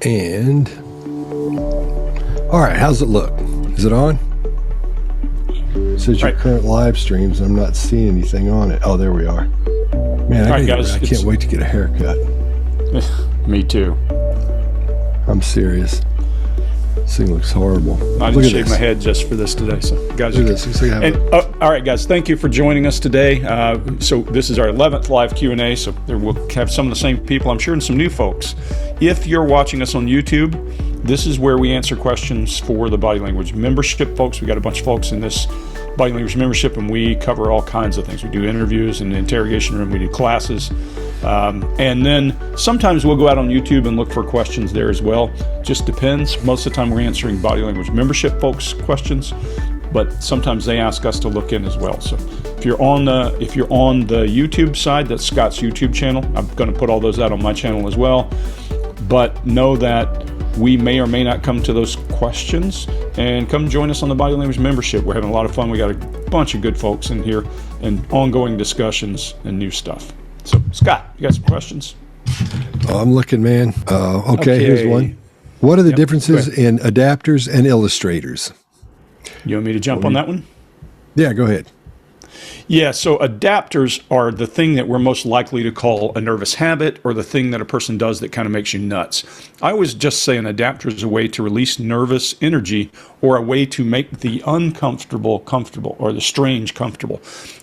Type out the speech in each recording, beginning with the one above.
And all right, how's it look? Is it on? It says your current live streams. I'm not seeing anything on it. Oh, there we are. Man, I can't wait to get a haircut. Me too. I'm serious. This thing looks horrible. I didn't shave my head just for this today. So, guys, look at this. All right, guys, thank you for joining us today. So this is our 11th live Q&A. So we'll have some of the same people, I'm sure, and some new folks. If you're watching us on YouTube, this is where we answer questions for the Body Language membership folks. We got a bunch of folks in this Body Language membership, and we cover all kinds of things. We do interviews in the interrogation room. We do classes. And then sometimes we'll go out on YouTube and look for questions there as well. Just depends. Most of the time we're answering Body Language membership folks' questions, but sometimes they ask us to look in as well. So if you're on the YouTube side, that's Scott's YouTube channel. I'm going to put all those out on my channel as well. But know that we may or may not come to those questions, and come join us on the Body Language membership. We're having a lot of fun. We got a bunch of good folks in here and ongoing discussions and new stuff. So, Scott, you got some questions? I'm looking, man. Okay, here's one. What are the differences in adapters and illustrators? You want me to jump on that one? Yeah, go ahead. Yeah, so adapters are the thing that we're most likely to call a nervous habit, or the thing that a person does that kind of makes you nuts. I always just say an adapter is a way to release nervous energy, or a way to make the uncomfortable comfortable, or the strange comfortable.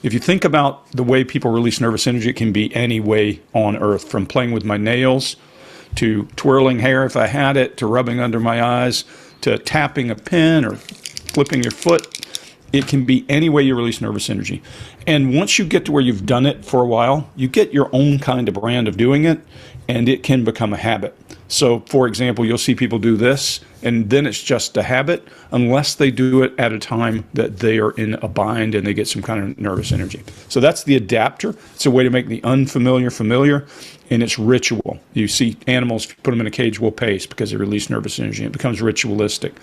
If you think about the way people release nervous energy, it can be any way on earth, from playing with my nails, to twirling hair if I had it, to rubbing under my eyes, to tapping a pen or flipping your foot. It can be any way you release nervous energy. And once you get to where you've done it for a while, you get your own kind of brand of doing it, and it can become a habit. So, for example, you'll see people do this, and then it's just a habit, unless they do it at a time that they are in a bind and they get some kind of nervous energy. So that's the adapter. It's a way to make the unfamiliar familiar, and it's ritual. You see animals, if you put them in a cage, will pace because they release nervous energy. It becomes ritualistic.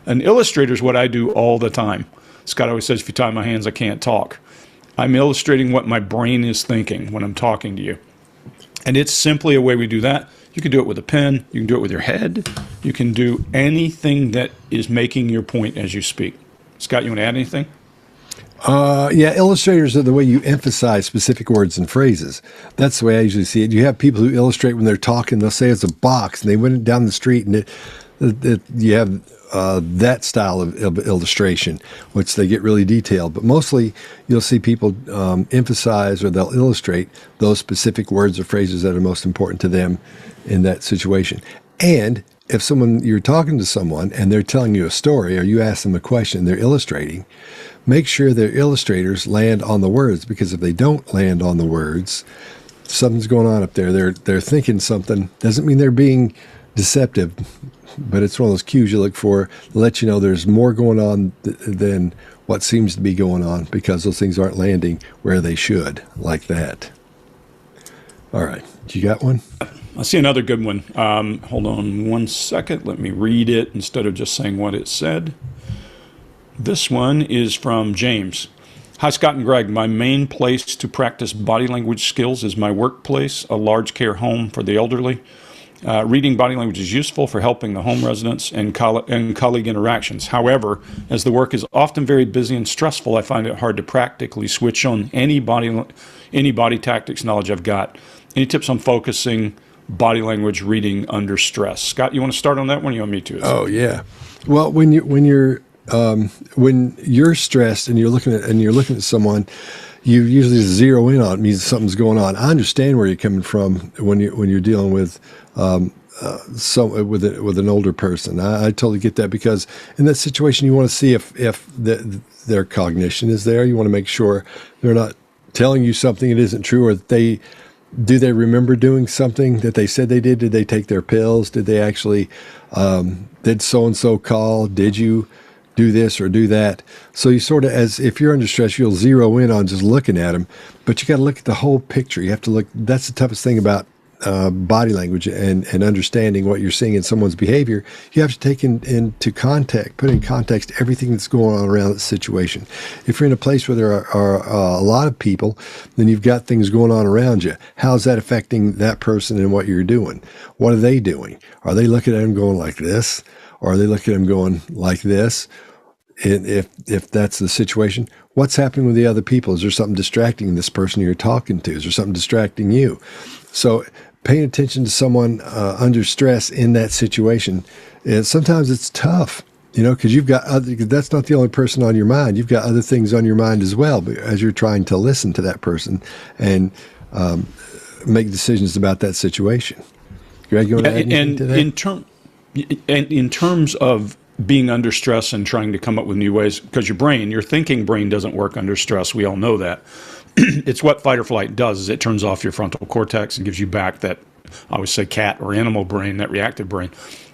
An illustrator is what I do all the time. Scott always says, if you tie my hands, I can't talk. I'm illustrating what my brain is thinking when I'm talking to you. And it's simply a way we do that. You can do it with a pen. You can do it with your head. You can do anything that is making your point as you speak. Scott, you want to add anything? Yeah, illustrators are the way you emphasize specific words and phrases. That's the way I usually see it. You have people who illustrate when they're talking. They'll say it's a box, and they went down the street, and you have that style of illustration, which they get really detailed. But mostly you'll see people emphasize, or they'll illustrate those specific words or phrases that are most important to them in that situation. And if you're talking to someone and they're telling you a story, or you ask them a question, they're illustrating, make sure their illustrators land on the words, because if they don't land on the words, something's going on up there. They're thinking something. Doesn't mean they're being deceptive, but it's one of those cues you look for to let you know there's more going on than what seems to be going on, because those things aren't landing where they should, like that. All right. You got one? I see another good one. Hold on one second. Let me read it instead of just saying what it said. This one is from James. Hi, Scott and Greg. My main place to practice body language skills is my workplace, a large care home for the elderly. Reading body language is useful for helping the home residents and colleague interactions. However, as the work is often very busy and stressful, I find it hard to practically switch on any body tactics knowledge I've got. Any tips on focusing body language reading under stress? Scott, you want to start on that one? Or you want me to? Oh yeah. Well, when you're stressed and you're looking at someone, you usually zero in on it. Means something's going on. I understand where you're coming from when you're dealing with with an older person. I totally get that, because in that situation you want to see if their cognition is there. You want to make sure they're not telling you something that isn't true, or that they remember doing something that they said they did. Did they take their pills? Did they actually did so and so call? Did you do this or do that? So you sort of, as if you're under stress, you'll zero in on just looking at them, but you got to look at the whole picture. You have to look. That's the toughest thing about body language and understanding what you're seeing in someone's behavior, you have to take into context, put in context everything that's going on around the situation. If you're in a place where there are a lot of people, then you've got things going on around you. How's that affecting that person and what you're doing? What are they doing? Are they looking at them going like this? Or are they looking at them going like this? And if that's the situation, what's happening with the other people? Is there something distracting this person you're talking to? Is there something distracting you? So paying attention to someone under stress in that situation, sometimes it's tough, because you've got that's not the only person on your mind. You've got other things on your mind as well, as you're trying to listen to that person and make decisions about that situation. Greg, you want to add anything to that? In terms of being under stress and trying to come up with new ways, because your thinking brain doesn't work under stress. We all know that. It's what fight or flight does, is it turns off your frontal cortex and gives you back that, I always say, cat or animal brain, that reactive brain.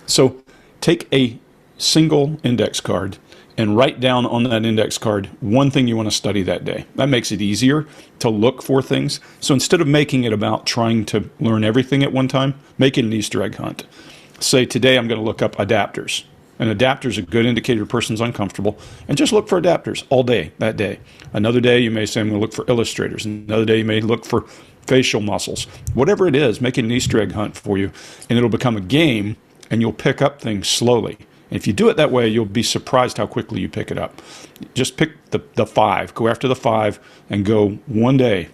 So take a single index card and write down on that index card one thing you want to study that day. That makes it easier to look for things. So instead of making it about trying to learn everything at one time, make it an Easter egg hunt. Say, today I'm going to look up adapters. An adapter is a good indicator a person's uncomfortable, and just look for adapters all day that day. Another day you may say, I'm going to look for illustrators. Another day you may look for facial muscles. Whatever it is, make it an Easter egg hunt for you, and it'll become a game, and you'll pick up things slowly. And if you do it that way, you'll be surprised how quickly you pick it up. Just pick the 5, go after the 5, and go one day.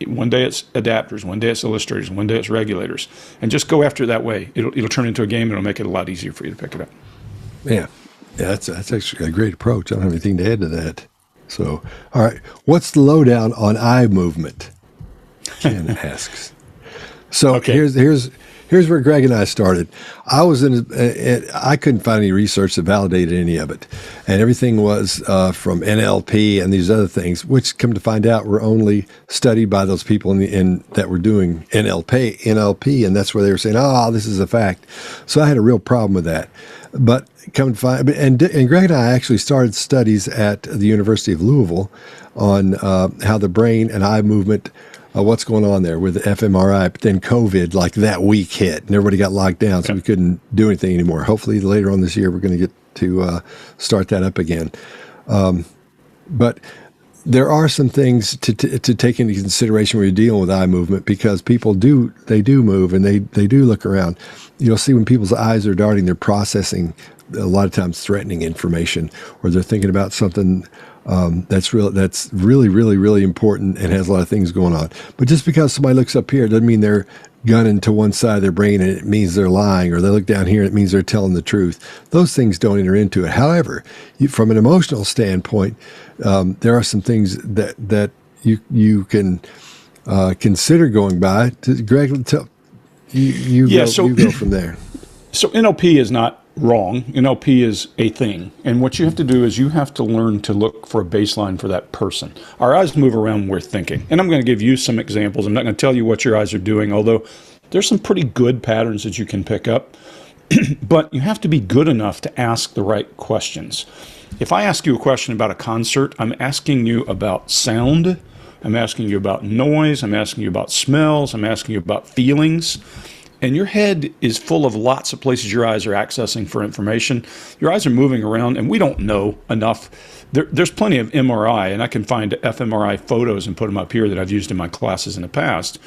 One day it's adapters, one day it's illustrators, one day it's regulators, and just go after it that way. It'll turn into a game, and it'll make it a lot easier for you to pick it up. Yeah, that's actually a great approach. I don't have anything to add to that. So, all right, what's the lowdown on eye movement? Ken asks. So okay. Here's where Greg and I started. I couldn't find any research that validated any of it, and everything was from NLP and these other things, which come to find out were only studied by those people that were doing NLP, and that's where they were saying, this is a fact. So I had a real problem with that. But come to find, and Greg and I actually started studies at the University of Louisville on how the brain and eye movement, what's going on there with the fMRI. But then COVID, like that week hit, and everybody got locked down, so we couldn't do anything anymore. Hopefully later on this year, we're going to get to start that up again. But there are some things to take into consideration when you're dealing with eye movement, because people do move and they do look around. You'll see when people's eyes are darting, they're processing a lot of times threatening information, or they're thinking about something that's really, really, really important and has a lot of things going on. But just because somebody looks up here doesn't mean they're gunning to one side of their brain and it means they're lying, or they look down here and it means they're telling the truth. Those things don't enter into it. However, from an emotional standpoint, there are some things that you can consider going by. Greg, you go from there. So NLP is not wrong. NLP is a thing. And what you have to do is you have to learn to look for a baseline for that person. Our eyes move around when we're thinking. And I'm going to give you some examples. I'm not going to tell you what your eyes are doing, although there's some pretty good patterns that you can pick up. But you have to be good enough to ask the right questions. If I ask you a question about a concert, I'm asking you about sound. I'm asking you about noise. I'm asking you about smells. I'm asking you about feelings. And your head is full of lots of places your eyes are accessing for information. Your eyes are moving around, and we don't know enough. There's plenty of MRI, and I can find fMRI photos and put them up here that I've used in my classes in the past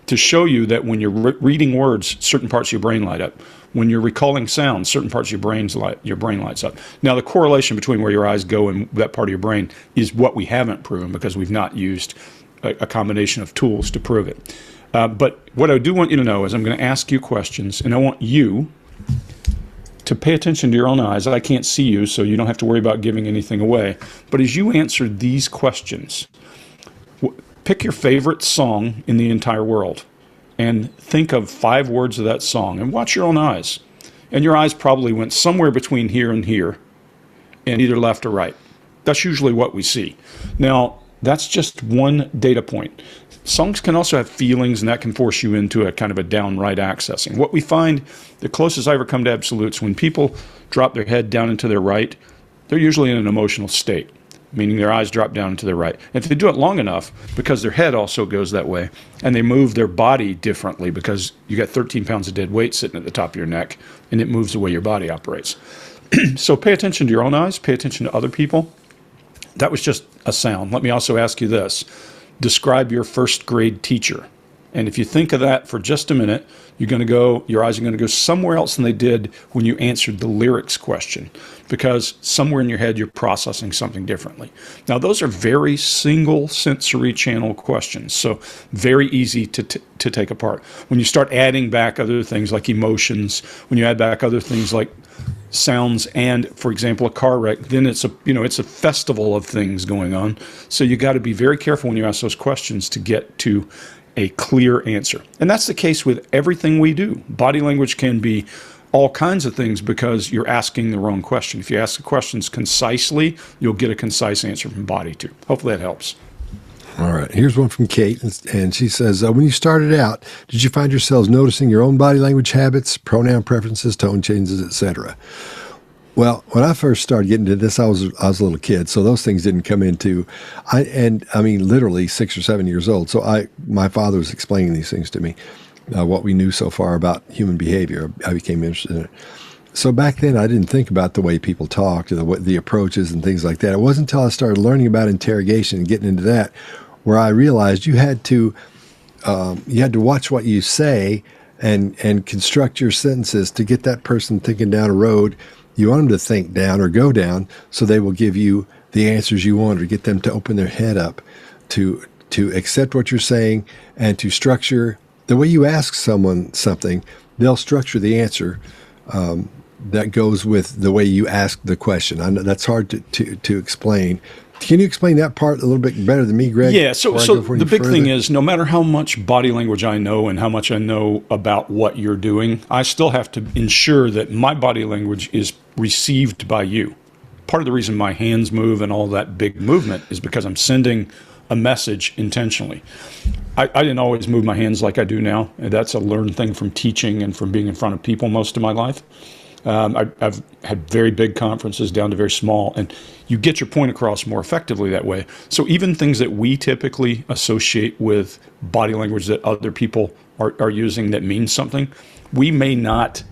to show you that when you're reading words, certain parts of your brain light up. When you're recalling sounds, certain parts of your brain lights up. Now, the correlation between where your eyes go and that part of your brain is what we haven't proven, because we've not used a combination of tools to prove it. But what I do want you to know is I'm going to ask you questions, and I want you to pay attention to your own eyes. I can't see you, so you don't have to worry about giving anything away. But as you answer these questions, pick your favorite song in the entire world and think of 5 words of that song, and watch your own eyes. And your eyes probably went somewhere between here and here, and either left or right. That's usually what we see. Now, that's just one data point. Songs can also have feelings, and that can force you into a kind of a downright accessing. What we find, the closest I ever come to absolutes, when people drop their head down into their right, they're usually in an emotional state. meaning their eyes drop down to the right. If they do it long enough, because their head also goes that way, and they move their body differently because you got 13 pounds of dead weight sitting at the top of your neck, and it moves the way your body operates. So pay attention to your own eyes, pay attention to other people. That was just a sound. Let me also ask you this. Describe your first grade teacher. And if you think of that for just a minute, your eyes are going to go somewhere else than they did when you answered the lyrics question, because somewhere in your head you're processing something differently. Now, those are very single sensory channel questions, so very easy to take apart. When you start adding back other things like emotions, when you add back other things like sounds and, for example, a car wreck, then it's a festival of things going on. So you got to be very careful when you ask those questions to get to a clear answer. And that's the case with everything we do. Body language can be all kinds of things because you're asking the wrong question. If you ask the questions concisely, you'll get a concise answer from body too. Hopefully that helps. All right. Here's one from Kate, and she says, when you started out, did you find yourselves noticing your own body language habits, pronoun preferences, tone changes, etc.? Well, when I first started getting into this, I was a little kid, so those things didn't come into. Literally 6 or 7 years old. So my father was explaining these things to me, what we knew so far about human behavior. I became interested in it. So back then, I didn't think about the way people talked or the approaches and things like that. It wasn't until I started learning about interrogation and getting into that where I realized you had to watch what you say and construct your sentences to get that person thinking down a road you want them to think down or go down, so they will give you the answers you want, or get them to open their head up to accept what you're saying and to structure the way you ask someone something. They'll structure the answer that goes with the way you ask the question. I know that's hard to explain. Can you explain that part a little bit better than me, Greg? Yeah, so the big thing is, no matter how much body language I know and how much I know about what you're doing, I still have to ensure that my body language is received by you. Part of the reason my hands move and all that big movement is because I'm sending a message intentionally. I didn't always move my hands like I do now, and that's a learned thing from teaching and from being in front of people most of my life. I've had very big conferences down to very small, and you get your point across more effectively that way. So even things that we typically associate with body language that other people are using that means something, we may not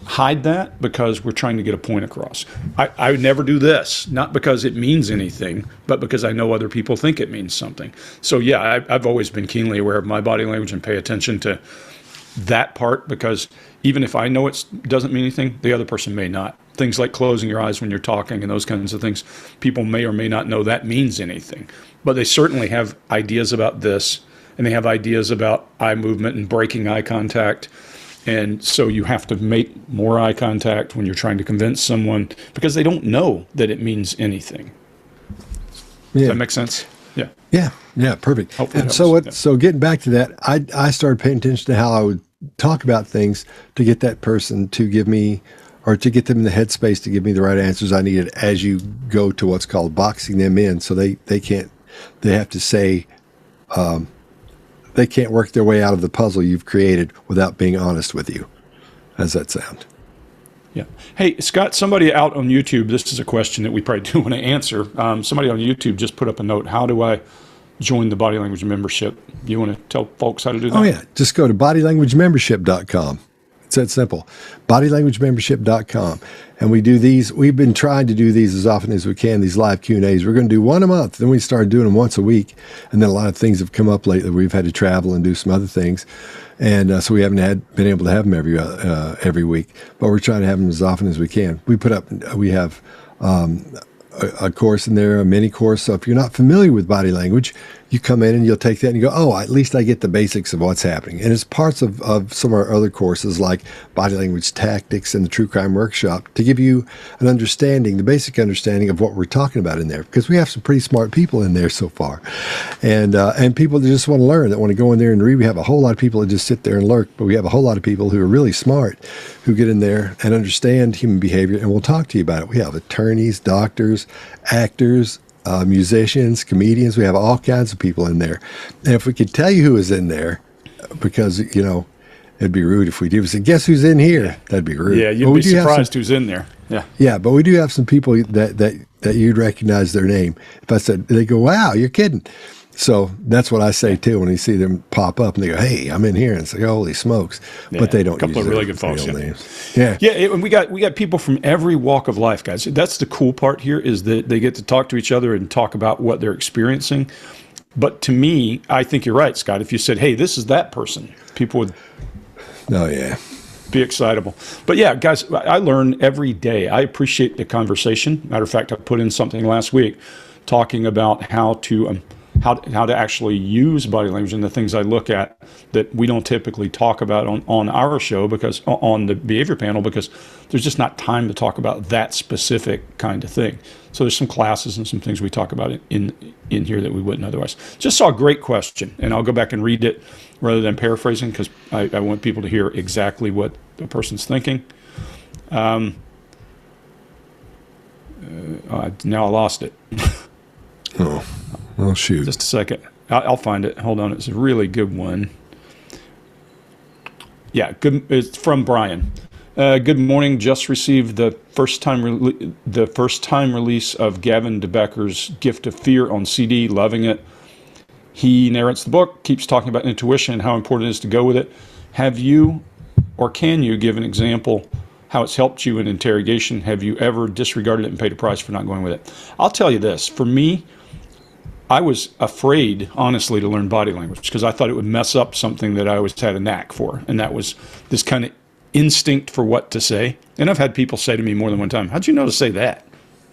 hide that because we're trying to get a point across. I would never do this, not because it means anything, but because I know other people think it means something. So yeah, I've always been keenly aware of my body language and pay attention to that part, because even if I know it doesn't mean anything, the other person may not. Things like closing your eyes when you're talking and those kinds of things, people may or may not know that means anything. But they certainly have ideas about this, and they have ideas about eye movement and breaking eye contact. And so you have to make more eye contact when you're trying to convince someone, because they don't know that it means anything. Yeah. Does that make sense? Yeah. Yeah, perfect. Hopefully and helps. so getting back to that, I started paying attention to how I would talk about things to get that person to give me, or to get them in the headspace to give me the right answers I needed as you go to what's called boxing them in. So they have to say, they can't work their way out of the puzzle you've created without being honest with you. How's that sound? Yeah. Hey, Scott, somebody out on YouTube, this is a question that we probably do want to answer. Somebody on YouTube just put up a note. How do I join the Body Language membership? You want to tell folks how to do that? Oh, yeah. Just go to bodylanguagemembership.com. It's that simple. Bodylanguagemembership.com. And we do these. We've been trying to do these as often as we can, these live Q&As. We're going to do one a month. Then we started doing them once a week. And then a lot of things have come up lately. We've had to travel and do some other things. And so we haven't been able to have them every week. But we're trying to have them as often as we can. We have a course in there, a mini course. So if you're not familiar with body language, you come in and you'll take that and you go, oh, at least I get the basics of what's happening. And it's parts of some of our other courses like Body Language Tactics and the True Crime Workshop to give you an understanding, the basic understanding of what we're talking about in there, because we have some pretty smart people in there so far. And people that just want to learn, that want to go in there and read. We have a whole lot of people that just sit there and lurk, but we have a whole lot of people who are really smart who get in there and understand human behavior, and we'll talk to you about it. We have attorneys, doctors, actors, musicians, comedians. We have all kinds of people in there. And if we could tell you who is in there, because, it'd be rude if we do. We said, guess who's in here? That'd be rude. Yeah, you'd be surprised who's in there. Yeah. Yeah, but we do have some people that you'd recognize their name. If I said, they go, "Wow, you're kidding." So that's what I say too when you see them pop up and they go, "Hey, I'm in here," and it's like, "Holy smokes!" Yeah, But they don't a couple use of really their good folks. real Yeah. names. Yeah, Yeah, and we got people from every walk of life, guys. That's the cool part here is that they get to talk to each other and talk about what they're experiencing. But to me, I think you're right, Scott. If you said, "Hey, this is that person," people would oh yeah, be excitable. But yeah, guys, I learn every day. I appreciate the conversation. Matter of fact, I put in something last week talking about how to actually use body language and the things I look at that we don't typically talk about on our show, because on the behavior panel, because there's just not time to talk about that specific kind of thing. So there's some classes and some things we talk about in here that we wouldn't otherwise. Just saw a great question, and I'll go back and read it rather than paraphrasing, because I want people to hear exactly what the person's thinking. Now I lost it. oh shoot. Just a second. I'll find it. Hold on. It's a really good one. Yeah, good. It's from Brian. Good morning. Just received the first time release of Gavin DeBecker's Gift of Fear on CD. Loving it. He narrates the book, keeps talking about intuition and how important it is to go with it. Have you, or can you, give an example how it's helped you in interrogation? Have you ever disregarded it and paid a price for not going with it? I'll tell you this. For me, I was afraid, honestly, to learn body language because I thought it would mess up something that I always had a knack for, and that was this kind of instinct for what to say. And I've had people say to me more than one time, "How'd you know to say that?"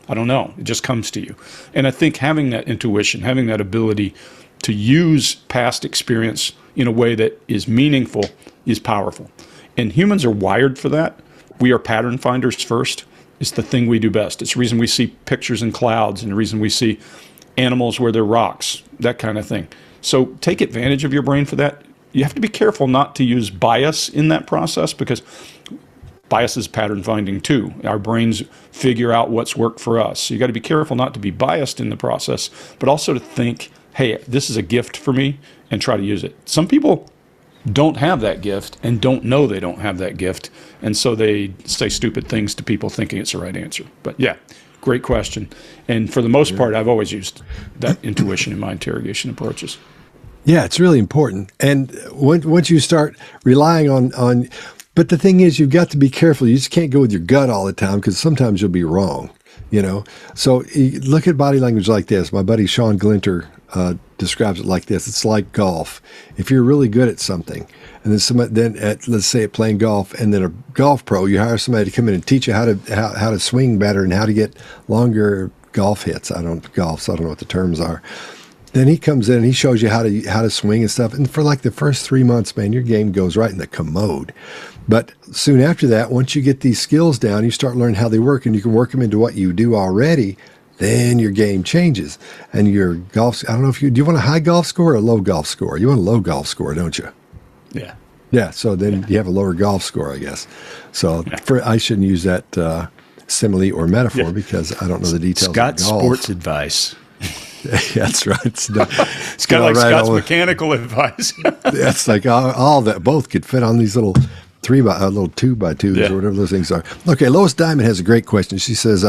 I don't know. It just comes to you. And I think having that intuition, having that ability to use past experience in a way that is meaningful is powerful. And humans are wired for that. We are pattern finders first. It's the thing we do best. It's the reason we see pictures in clouds and the reason we see animals where they're rocks, that kind of thing. So take advantage of your brain for that. You have to be careful not to use bias in that process, because bias is pattern finding too. Our brains figure out what's worked for us. So you got to be careful not to be biased in the process, but also to think, hey, this is a gift for me, and try to use it. Some people don't have that gift and don't know they don't have that gift, and so they say stupid things to people thinking it's the right answer. But yeah, great question. And for the most part, I've always used that intuition in my interrogation approaches. Yeah, it's really important. And once you start relying on, but the thing is, you've got to be careful. You just can't go with your gut all the time, because sometimes you'll be wrong, you know? So you look at body language like this. My buddy Sean Glinter describes it like this. It's like golf. If you're really good at something, and then let's say at playing golf, and then a golf pro, you hire somebody to come in and teach you how to swing better and how to get longer golf hits. I don't golf, so I don't know what the terms are. Then he comes in and he shows you how to swing and stuff. And for like the first 3 months, man, your game goes right in the commode. But soon after that, once you get these skills down, you start learning how they work, and you can work them into what you do already. Then your game changes, and your golf. I don't know if do you want a high golf score or a low golf score? You want a low golf score, don't you? Yeah. Yeah. So then you have a lower golf score, I guess. So I shouldn't use that simile or metaphor because I don't know the details. Scott of golf. Sports Advice. That's right. It's kind of like Scott's mechanical advice. That's like all that both could fit on these little 2x2s or whatever those things are. Okay, Lois Diamond has a great question. She says,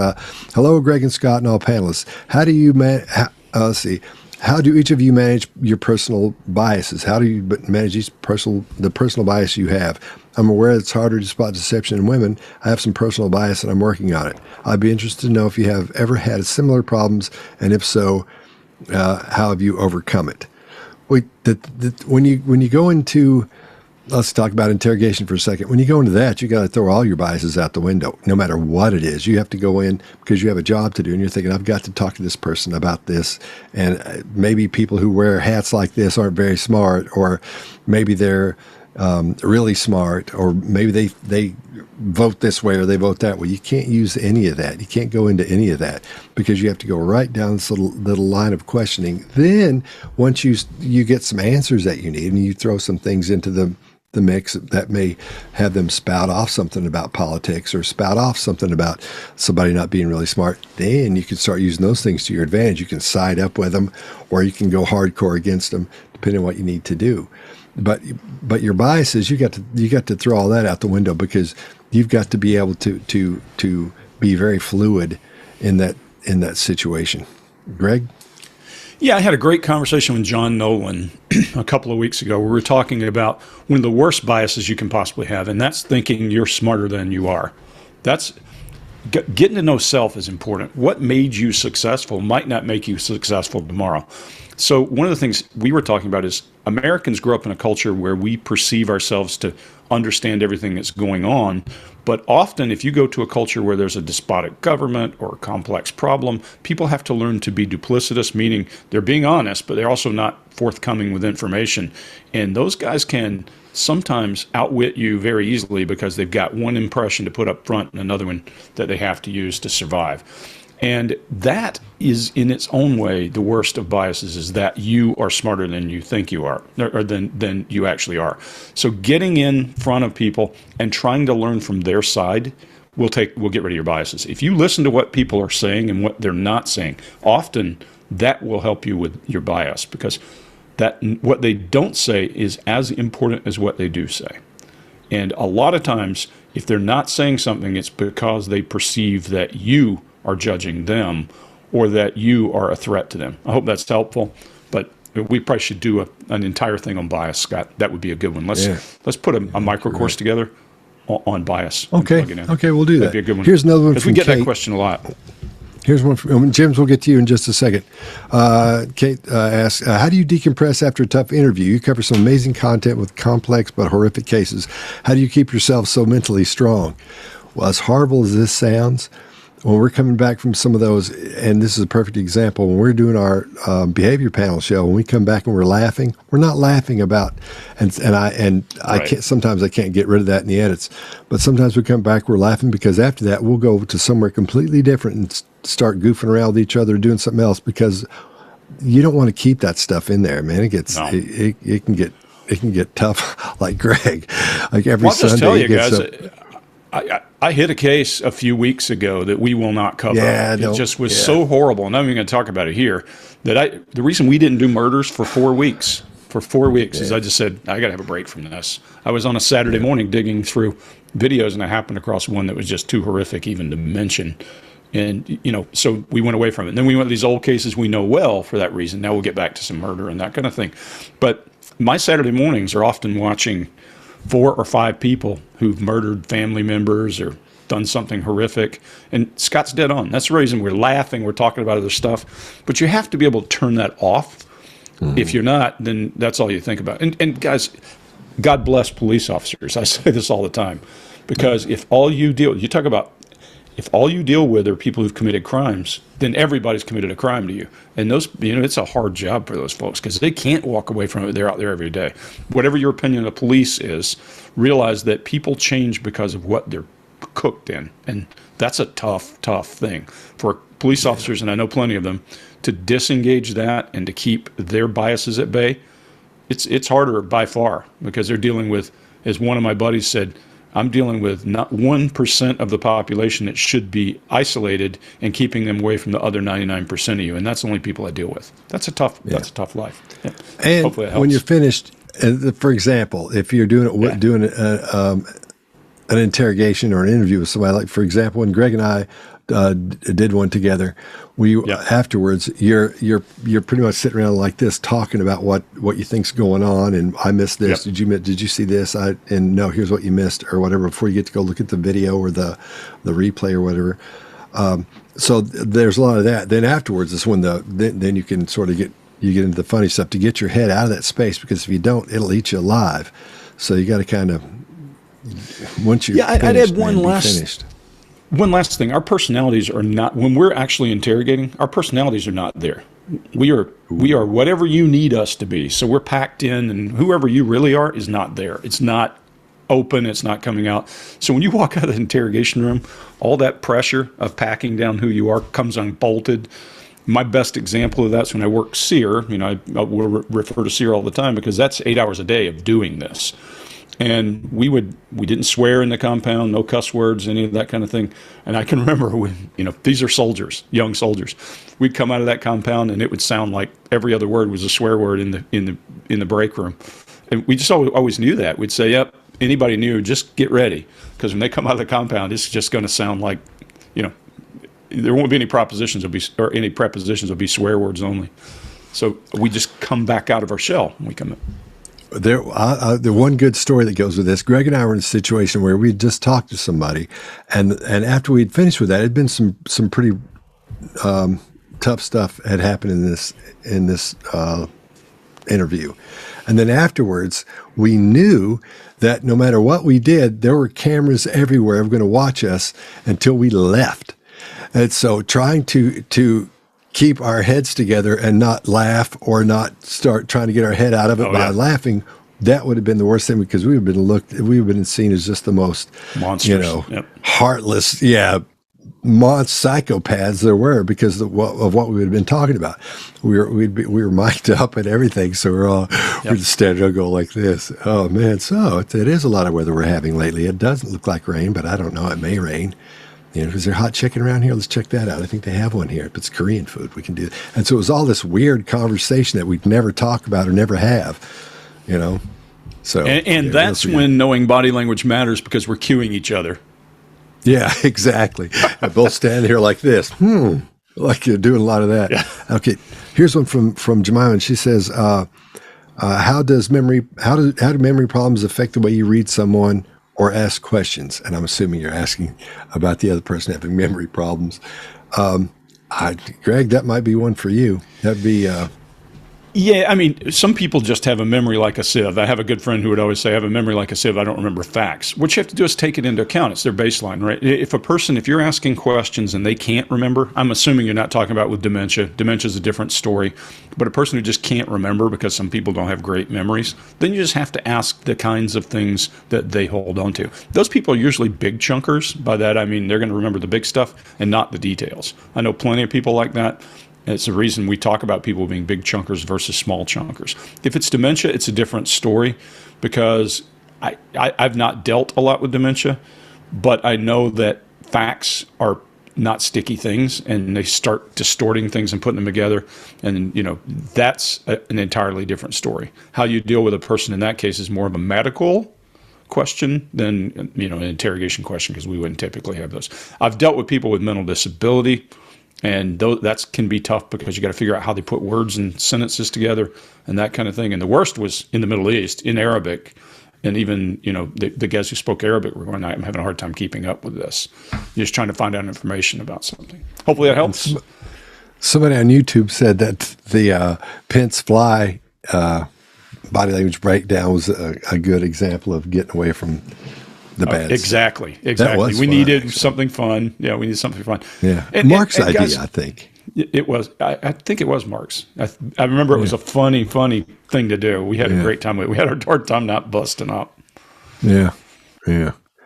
"Hello, Greg and Scott and all panelists. How do you let's see. How do each of you manage your personal biases? How do you manage the personal bias you have? I'm aware it's harder to spot deception in women. I have some personal bias and I'm working on it. I'd be interested to know if you have ever had similar problems, and if so, how have you overcome it?" When you go into, let's talk about interrogation for a second. When you go into that, you got to throw all your biases out the window, no matter what it is. You have to go in because you have a job to do, and you're thinking, I've got to talk to this person about this. And maybe people who wear hats like this aren't very smart, or maybe they're really smart, or maybe they vote this way or they vote that way. You can't use any of that. You can't go into any of that, because you have to go right down this little line of questioning. Then once you get some answers that you need, and you throw some things into the mix that may have them spout off something about politics or spout off something about somebody not being really smart, then you can start using those things to your advantage. You can side up with them, or you can go hardcore against them, depending on what you need to do. But your biases, you got to throw all that out the window, because you've got to be able to be very fluid in that situation. Greg? Yeah, I had a great conversation with John Nolan a couple of weeks ago. We were talking about one of the worst biases you can possibly have, and that's thinking you're smarter than you are. That's getting to know self is important. What made you successful might not make you successful tomorrow. So one of the things we were talking about is Americans grow up in a culture where we perceive ourselves to understand everything that's going on. But often if you go to a culture where there's a despotic government or a complex problem, people have to learn to be duplicitous, meaning they're being honest, but they're also not forthcoming with information. And those guys can sometimes outwit you very easily because they've got one impression to put up front and another one that they have to use to survive. And that is, in its own way, the worst of biases, is that you are smarter than you think you are, or than you actually are. So getting in front of people and trying to learn from their side will get rid of your biases. If you listen to what people are saying and what they're not saying, often that will help you with your bias, because what they don't say is as important as what they do say. And a lot of times, if they're not saying something, it's because they perceive that you are judging them or that you are a threat to them. I hope that's helpful, but we probably should do an entire thing on bias, Scott. That would be a good one. Let's put a micro course together on bias. Okay, we'll do that. That'd be a good one. Here's another one because from we get Kate. that question a lot. Here's one from James. We'll get to you in just a second. Kate asks, how do you decompress after a tough interview? You cover some amazing content with complex but horrific cases. How do you keep yourself so mentally strong? Well, as horrible as this sounds, when we're coming back from some of those, and this is a perfect example, when we're doing our behavior panel show, when we come back and we're laughing, we're not laughing about, I can't, sometimes I can't get rid of that in the edits, but sometimes we come back, we're laughing because after that we'll go to somewhere completely different and start goofing around with each other, doing something else, because you don't want to keep that stuff in there, man. It gets, it can get tough, like Greg, like every Sunday. I'll just tell you guys, I hit a case a few weeks ago that we will not cover. It just was so horrible, and I'm even going to talk about it here, that the reason we didn't do murders for 4 weeks, is I just said, I got to have a break from this. I was on a Saturday morning digging through videos, and I happened across one that was just too horrific even to mention. And, so we went away from it. And then we went to these old cases we know well for that reason. Now we'll get back to some murder and that kind of thing. But my Saturday mornings are often watching 4 or 5 people who've murdered family members or done something horrific. And Scott's dead on. That's the reason we're laughing. We're talking about other stuff. But you have to be able to turn that off. Mm-hmm. If you're not, then that's all you think about. And guys, God bless police officers. I say this all the time. Because if all you deal with are people who've committed crimes, then everybody's committed a crime to you. And those, it's a hard job for those folks because they can't walk away from it. They're out there every day. Whatever your opinion of police is, realize that people change because of what they're cooked in. And that's a tough, tough thing for police officers, and I know plenty of them, to disengage that and to keep their biases at bay. It's harder by far because they're dealing with, as one of my buddies said, I'm dealing with not 1% of the population that should be isolated and keeping them away from the other 99% of you. And that's the only people I deal with. That's a tough life. Yeah. And hopefully that helps. When you're finished, for example, if you're doing an interrogation or an interview with somebody, like, for example, when Greg and I did one together, afterwards you're pretty much sitting around like this talking about what you think's going on, and I missed this. Did you see this? And no, here's what you missed or whatever, before you get to go look at the video or the replay or whatever. So there's a lot of that. Then afterwards is when then you can sort of get into the funny stuff to get your head out of that space, because if you don't, it'll eat you alive. So you got to kind of, once you're finished, I'd add one last thing. Our personalities are not, when we're actually interrogating, our personalities are not there. We are whatever you need us to be. So we're packed in, and whoever you really are is not there. It's not open. It's not coming out. So when you walk out of the interrogation room, all that pressure of packing down who you are comes unbolted. My best example of that is when I worked SEER. I will refer to SEER all the time because that's 8 hours a day of doing this. And we didn't swear in the compound, no cuss words, any of that kind of thing. And I can remember when, these are soldiers, young soldiers. We'd come out of that compound and it would sound like every other word was a swear word in the break room. And we just always knew that. We'd say, yep, anybody new, just get ready. Because when they come out of the compound, it's just going to sound like you know, there won't be any propositions. Or any prepositions. It'll be swear words only. So we just come back out of our shell when we come in. The one good story that goes with this, Greg and I were in a situation where we had just talked to somebody, and after we'd finished with that, it had been some pretty tough stuff had happened in this interview. And then afterwards, we knew that no matter what we did, there were cameras everywhere going to watch us until we left. And so trying to keep our heads together and not laugh or not start trying to get our head out of it by laughing, that would have been the worst thing, because we would have been seen as just the most monsters, heartless, psychopaths there were, because of what we would have been talking about. We were mic'd up and everything, so we're just standing there going like this. Oh man, so it is a lot of weather we're having lately. It doesn't look like rain, but I don't know. It may rain. Is there hot chicken around here? Let's check that out. I think they have one here. If it's Korean food, we can do it. And so it was all this weird conversation that we'd never talk about or never have, So and that's when knowing body language matters, because we're cueing each other. Yeah, exactly. And both standing here like this, like you're doing a lot of that. Yeah. Okay, here's one from Jemima, and she says, "How do memory problems affect the way you read someone or ask questions?" And I'm assuming you're asking about the other person having memory problems. Greg, that might be one for you. That'd be. Yeah, I mean, some people just have a memory like a sieve. I have a good friend who would always say, I have a memory like a sieve. I don't remember facts. What you have to do is take it into account. It's their baseline, right? If you're asking questions and they can't remember, I'm assuming you're not talking about with dementia. Dementia is a different story. But a person who just can't remember, because some people don't have great memories, then you just have to ask the kinds of things that they hold on to. Those people are usually big chunkers. By that, I mean they're going to remember the big stuff and not the details. I know plenty of people like that. It's the reason we talk about people being big chunkers versus small chunkers. If it's dementia, it's a different story, because I've not dealt a lot with dementia, but I know that facts are not sticky things, and they start distorting things and putting them together. And, that's an entirely different story. How you deal with a person in that case is more of a medical question than, an interrogation question, because we wouldn't typically have those. I've dealt with people with mental disability, and that can be tough, because you got to figure out how they put words and sentences together and that kind of thing. And the worst was in the Middle East, in Arabic. And even, the guys who spoke Arabic were going, I'm having a hard time keeping up with this. You're just trying to find out information about something. Hopefully that helps. Somebody on YouTube said that the Pence Fly body language breakdown was a good example of getting away from the bad. Exactly. We needed something fun. Yeah, we needed something fun. Yeah. Mark's idea, guys, I think. It was. I think it was Mark's. I remember it was a funny thing to do. We had a great time with it. We had a hard time not busting up. Yeah.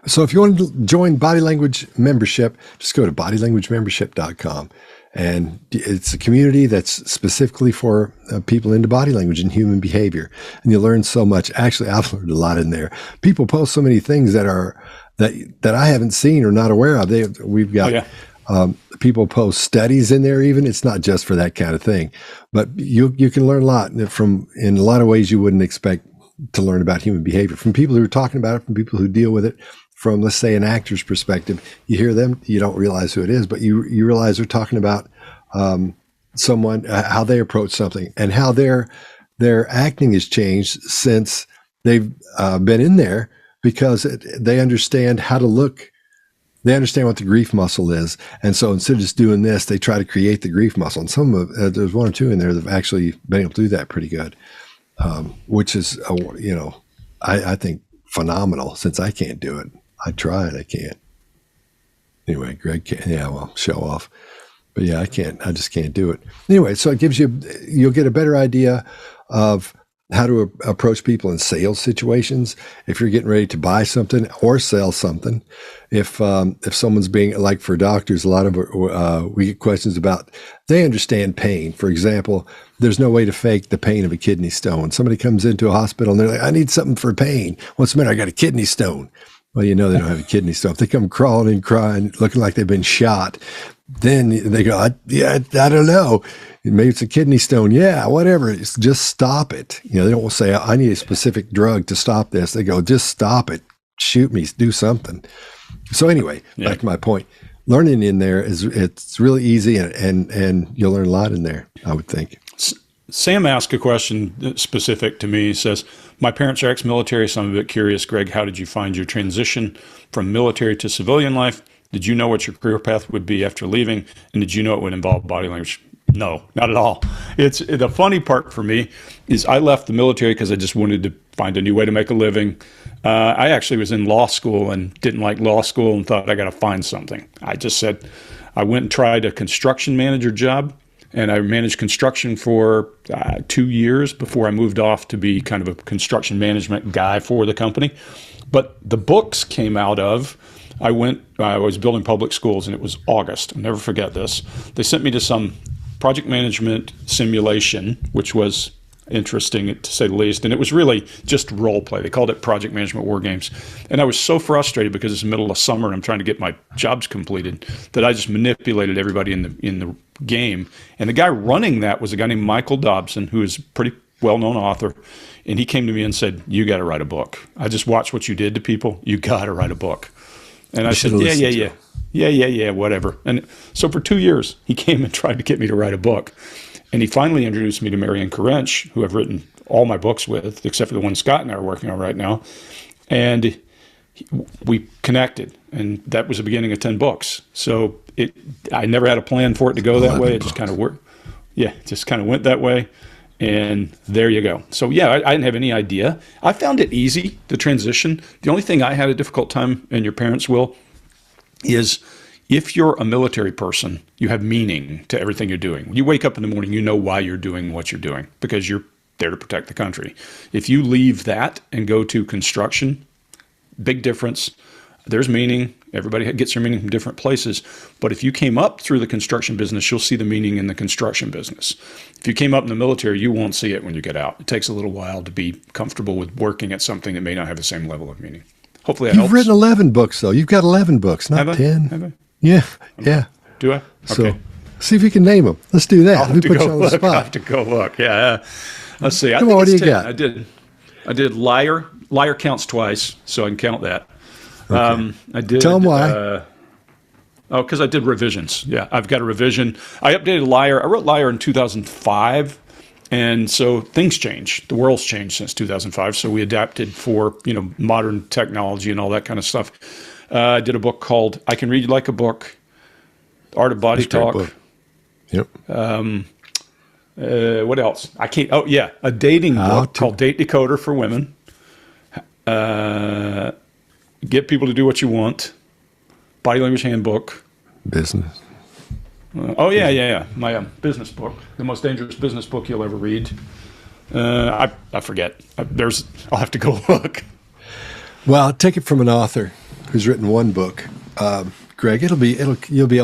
So if you want to join Body Language Membership, just go to bodylanguagemembership.com. And it's a community that's specifically for people into body language and human behavior. And you learn so much. Actually, I've learned a lot in there. People post so many things that I haven't seen or not aware of. We've got people post studies in there even. It's not just for that kind of thing. But you can learn a lot in a lot of ways you wouldn't expect to learn about human behavior. From people who are talking about it, from people who deal with it. From, let's say, an actor's perspective, you hear them, you don't realize who it is, but you realize they're talking about someone, how they approach something, and how their acting has changed since they've been in there, because they understand how to look. They understand what the grief muscle is, and so instead of just doing this, they try to create the grief muscle. And some of there's one or two in there that have actually been able to do that pretty good, which is I think phenomenal. Since I can't do it. I tried. I can't. Anyway, Greg can't. Yeah, well, show off. But yeah, I can't. I just can't do it. Anyway, so it gives you'll get a better idea of how to approach people in sales situations. If you're getting ready to buy something or sell something, if someone's being, like for doctors, a lot of we get questions about, they understand pain. For example, there's no way to fake the pain of a kidney stone. Somebody comes into a hospital and they're like, I need something for pain. What's the matter? I got a kidney stone. Well, they don't have a kidney stone. If they come crawling and crying, looking like they've been shot, then they go, I don't know. Maybe it's a kidney stone. Yeah, whatever. Just stop it. They don't say, I need a specific drug to stop this. They go, just stop it. Shoot me. Do something. So anyway, back to my point. learning in there it's really easy, and you'll learn a lot in there, I would think. Sam asked a question specific to me. He says, my parents are ex-military, so I'm a bit curious. Greg, how did you find your transition from military to civilian life? Did you know what your career path would be after leaving? And did you know it would involve body language? No, not at all. It's the funny part for me is I left the military because I just wanted to find a new way to make a living. I actually was in law school and didn't like law school and thought I got to find something. I just said, I went and tried a construction manager job. And I managed construction for 2 years before I moved off to be kind of a construction management guy for the company. But the books came out of, I was building public schools, and it was August. I'll never forget this. They sent me to some project management simulation, which was interesting to say the least. And it was really just role play. They called it Project Management War Games. And I was so frustrated because it's the middle of summer and I'm trying to get my jobs completed that I just manipulated everybody in the game. And the guy running that was a guy named Michael Dobson, who is a pretty well-known author. And he came to me and said, you got to write a book. I just watched what you did to people. You got to write a book. And I said, yeah, whatever. And so for 2 years, he came and tried to get me to write a book. And he finally introduced me to Marianne Korench, who I've written all my books with, except for the one Scott and I are working on right now. And we connected, and that was the beginning of 10 books. So I never had a plan for it to go that way. It just kind of worked. Yeah, just kind of went that way. And there you go. So yeah, I didn't have any idea. I found it easy to transition. The only thing I had a difficult time, and your parents will, is if you're a military person, you have meaning to everything you're doing. When you wake up in the morning, you know why you're doing what you're doing because you're there to protect the country. If you leave that and go to construction, big difference. There's meaning. Everybody gets their meaning from different places. But if you came up through the construction business, you'll see the meaning in the construction business. If you came up in the military, you won't see it when you get out. It takes a little while to be comfortable with working at something that may not have the same level of meaning. Hopefully that helps. You've written 11 books, though. You've got 11 books, not 10. Have I? Yeah. Do I? Okay. So see if you can name them. Let's do that. Let me put you on the spot. I'll have to go look. Yeah. Let's see. Come on, what do you got? I did Liar. Liar counts twice, so I can count that. Okay. I did. Tell them why. Because I did revisions. Yeah, I've got a revision. I updated Liar. I wrote Liar in 2005, and so things changed. The world's changed since 2005, so we adapted for modern technology and all that kind of stuff. I did a book called I Can Read You Like a Book, Art of Body Talk. Book. Yep. What else? A dating book called Date Decoder for Women. Get People to Do What You Want. Body Language Handbook. Business. My business book. The Most Dangerous Business Book You'll Ever Read. I forget. I'll have to go look. Well, take it from an author who's written one book. Greg, you'll be able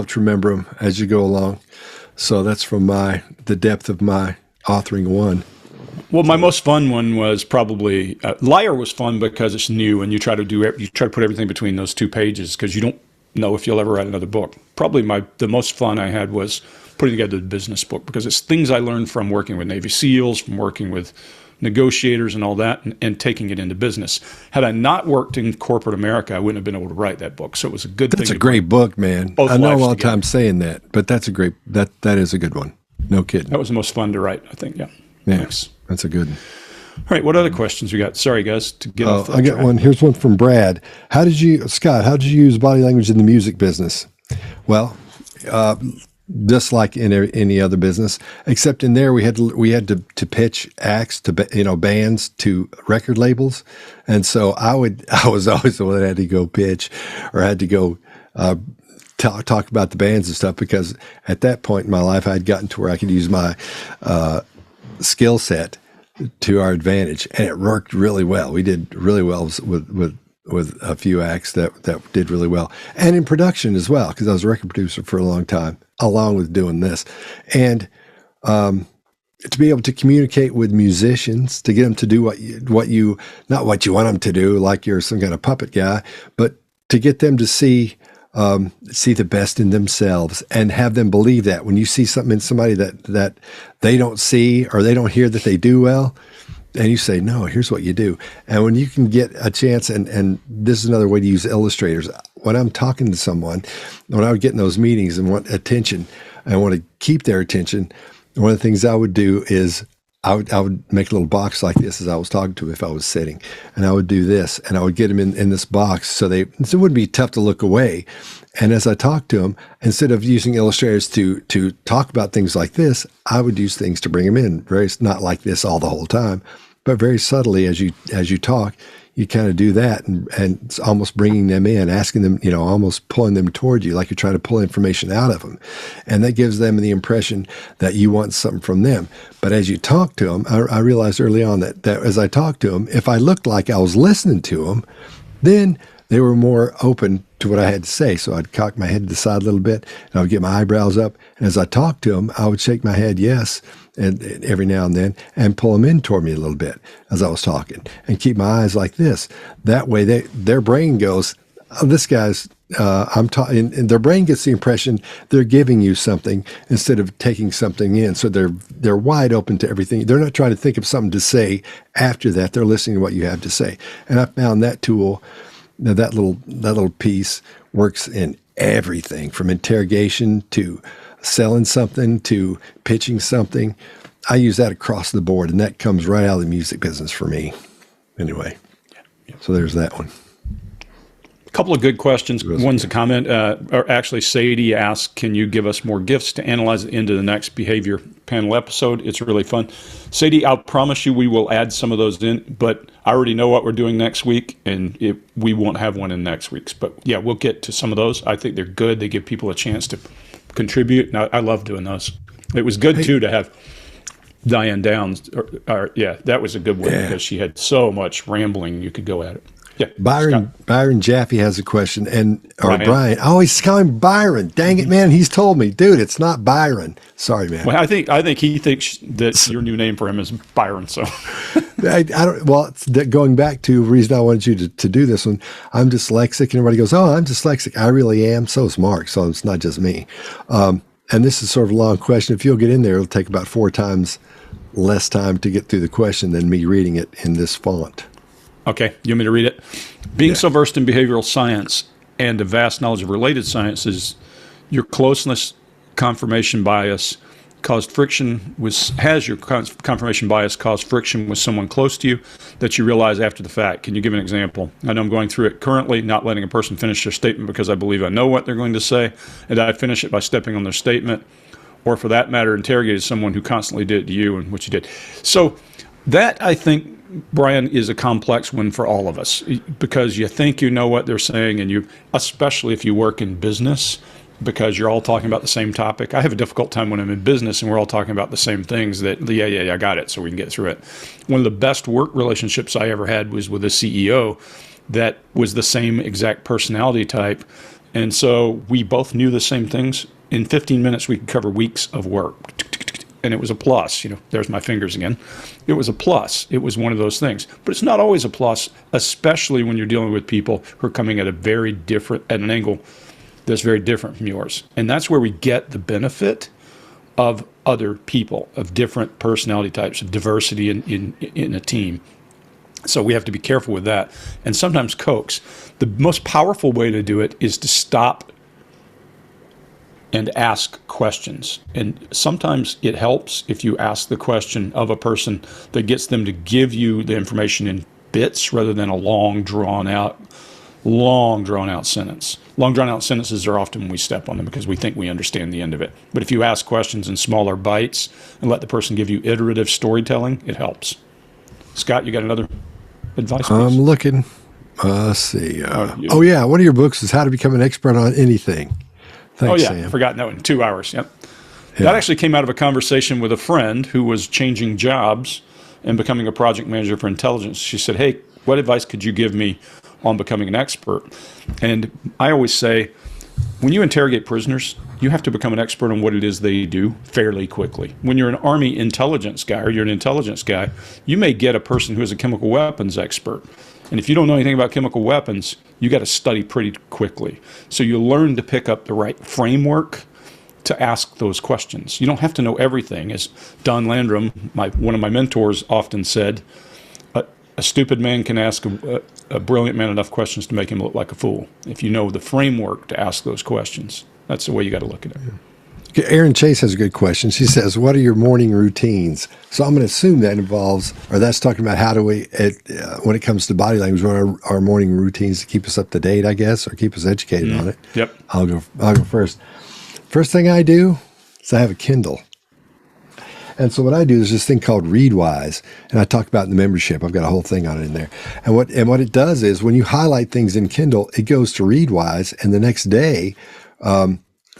to remember them as you go along. So that's from the depth of my authoring one. Well, my most fun one was probably Liar was fun because it's new and you try to put everything between those 2 pages because you don't know if you'll ever write another book. Probably the most fun I had was putting together the business book because it's things I learned from working with Navy SEALs, from working with negotiators and all that, and taking it into business. Had I not worked in corporate America, I wouldn't have been able to write that book. So it was a good thing. That's a great book, man. I know a lot of time saying that, but that is a good one. No kidding. That was the most fun to write, I think. Yeah. Thanks. That's a good one. All right. What other questions we got? Sorry, guys, to get off. I got one. Here's one from Brad. Scott, how did you use body language in the music business? Well, just like in any other business, except in there we had to pitch acts to bands to record labels, and so I was always the one that had to go pitch or had to go talk about the bands and stuff because at that point in my life I had gotten to where I could use my skill set to our advantage, and it worked really well. We did really well with a few acts that did really well, and in production as well, because I was a record producer for a long time, along with doing this, and to be able to communicate with musicians, to get them to do not what you want them to do, like you're some kind of puppet guy, but to get them to see the best in themselves and have them believe that when you see something in somebody that they don't see or they don't hear that they do well, and you say, no, here's what you do. And when you can get a chance, and this is another way to use illustrators. When I'm talking to someone, when I would get in those meetings and want attention, I want to keep their attention, one of the things I would do is I would make a little box like this as I was talking to them if I was sitting. And I would do this, and I would get them in this box so it wouldn't be tough to look away. And as I talked to them, instead of using illustrators to talk about things like this, I would use things to bring them in. Not like this all the whole time, but very subtly as you talk, you kind of do that, and it's almost bringing them in, asking them, almost pulling them toward you, like you're trying to pull information out of them. And that gives them the impression that you want something from them. But as you talk to them, I realized early on that as I talked to them, if I looked like I was listening to them, then they were more open to what I had to say. So I'd cock my head to the side a little bit, and I would get my eyebrows up. And as I talked to them, I would shake my head yes, and every now and then, and pull them in toward me a little bit as I was talking, and keep my eyes like this. That way, their brain goes, oh, this guy's. I'm talking, and their brain gets the impression they're giving you something instead of taking something in. So they're wide open to everything. They're not trying to think of something to say after that. They're listening to what you have to say. And I found that tool, that little piece, works in everything from interrogation to selling something to pitching something. I use that across the board, and that comes right out of the music business for me. Anyway, so there's that one. A couple of good questions. One's a comment. Or actually, Sadie asked, can you give us more gifts to analyze it into the next behavior panel episode? It's really fun. Sadie, I'll promise you we will add some of those in, but I already know what we're doing next week, and we won't have one in next week's. But yeah, we'll get to some of those. I think they're good. They give people a chance to contribute. And I love doing those. It was good, too, to have Diane Downs. That was a good one because she had so much rambling you could go at it. Yeah, Byron Jaffe has a question, or Brian. I always call him Byron. Dang it, man! He's told me, dude, it's not Byron. Sorry, man. Well, I think he thinks that your new name for him is Byron. So I don't. Well, going back to the reason I wanted you to do this one, I'm dyslexic, and everybody goes, "Oh, I'm dyslexic." I really am. So is Mark. So it's not just me. And this is sort of a long question. If you'll get in there, it'll take about 4 times less time to get through the question than me reading it in this font. Okay, you want me to read it? Being so versed in behavioral science and a vast knowledge of related sciences, your closeness confirmation bias caused friction has your confirmation bias caused friction with someone close to you that you realize after the fact? Can you give an example? I know I'm going through it currently, not letting a person finish their statement because I believe I know what they're going to say, and I finish it by stepping on their statement, or for that matter, interrogated someone who constantly did it to you and what you did. So that, I think, Brian, is a complex one for all of us because you think you know what they're saying, and especially if you work in business, because you're all talking about the same topic. I have a difficult time when I'm in business and we're all talking about the same things that, I got it, so we can get through it. One of the best work relationships I ever had was with a CEO that was the same exact personality type. And so we both knew the same things. In 15 minutes, we could cover weeks of work. And it was a plus. There's my fingers again. It was a plus. It was one of those things. But it's not always a plus, especially when you're dealing with people who are coming at an angle that's very different from yours. And that's where we get the benefit of other people, of different personality types, of diversity in a team. So we have to be careful with that. And sometimes coax. The most powerful way to do it is to stop and ask questions. And sometimes it helps if you ask the question of a person that gets them to give you the information in bits rather than a long drawn out sentence. Long drawn out sentences are often when we step on them because we think we understand the end of it. But if you ask questions in smaller bites and let the person give you iterative storytelling, it helps. Scott, you got another advice? I'm looking. Let's see. One of your books is How to Become an Expert on Anything. Thanks, Sam. I've forgotten that one. 2 hours. Yep. Yeah. That actually came out of a conversation with a friend who was changing jobs and becoming a project manager for intelligence. She said, hey, what advice could you give me on becoming an expert? And I always say, when you interrogate prisoners, you have to become an expert on what it is they do fairly quickly. When you're an Army intelligence guy or you're an intelligence guy, you may get a person who is a chemical weapons expert. And if you don't know anything about chemical weapons, you got to study pretty quickly. So you learn to pick up the right framework to ask those questions. You don't have to know everything. As Don Landrum, one of my mentors, often said, a stupid man can ask a brilliant man enough questions to make him look like a fool. If you know the framework to ask those questions, that's the way you got to look at it. Okay, Erin Chase has a good question. She says, what are your morning routines? So I'm going to assume that involves, or that's talking about how do we, when it comes to body language, what are our morning routines to keep us up to date, I guess, or keep us educated on it. Yep. I'll go first. First thing I do is I have a Kindle. And so what I do is this thing called Readwise, and I talk about it in the membership. I've got a whole thing on it in there. And what it does is when you highlight things in Kindle, it goes to Readwise, and the next day,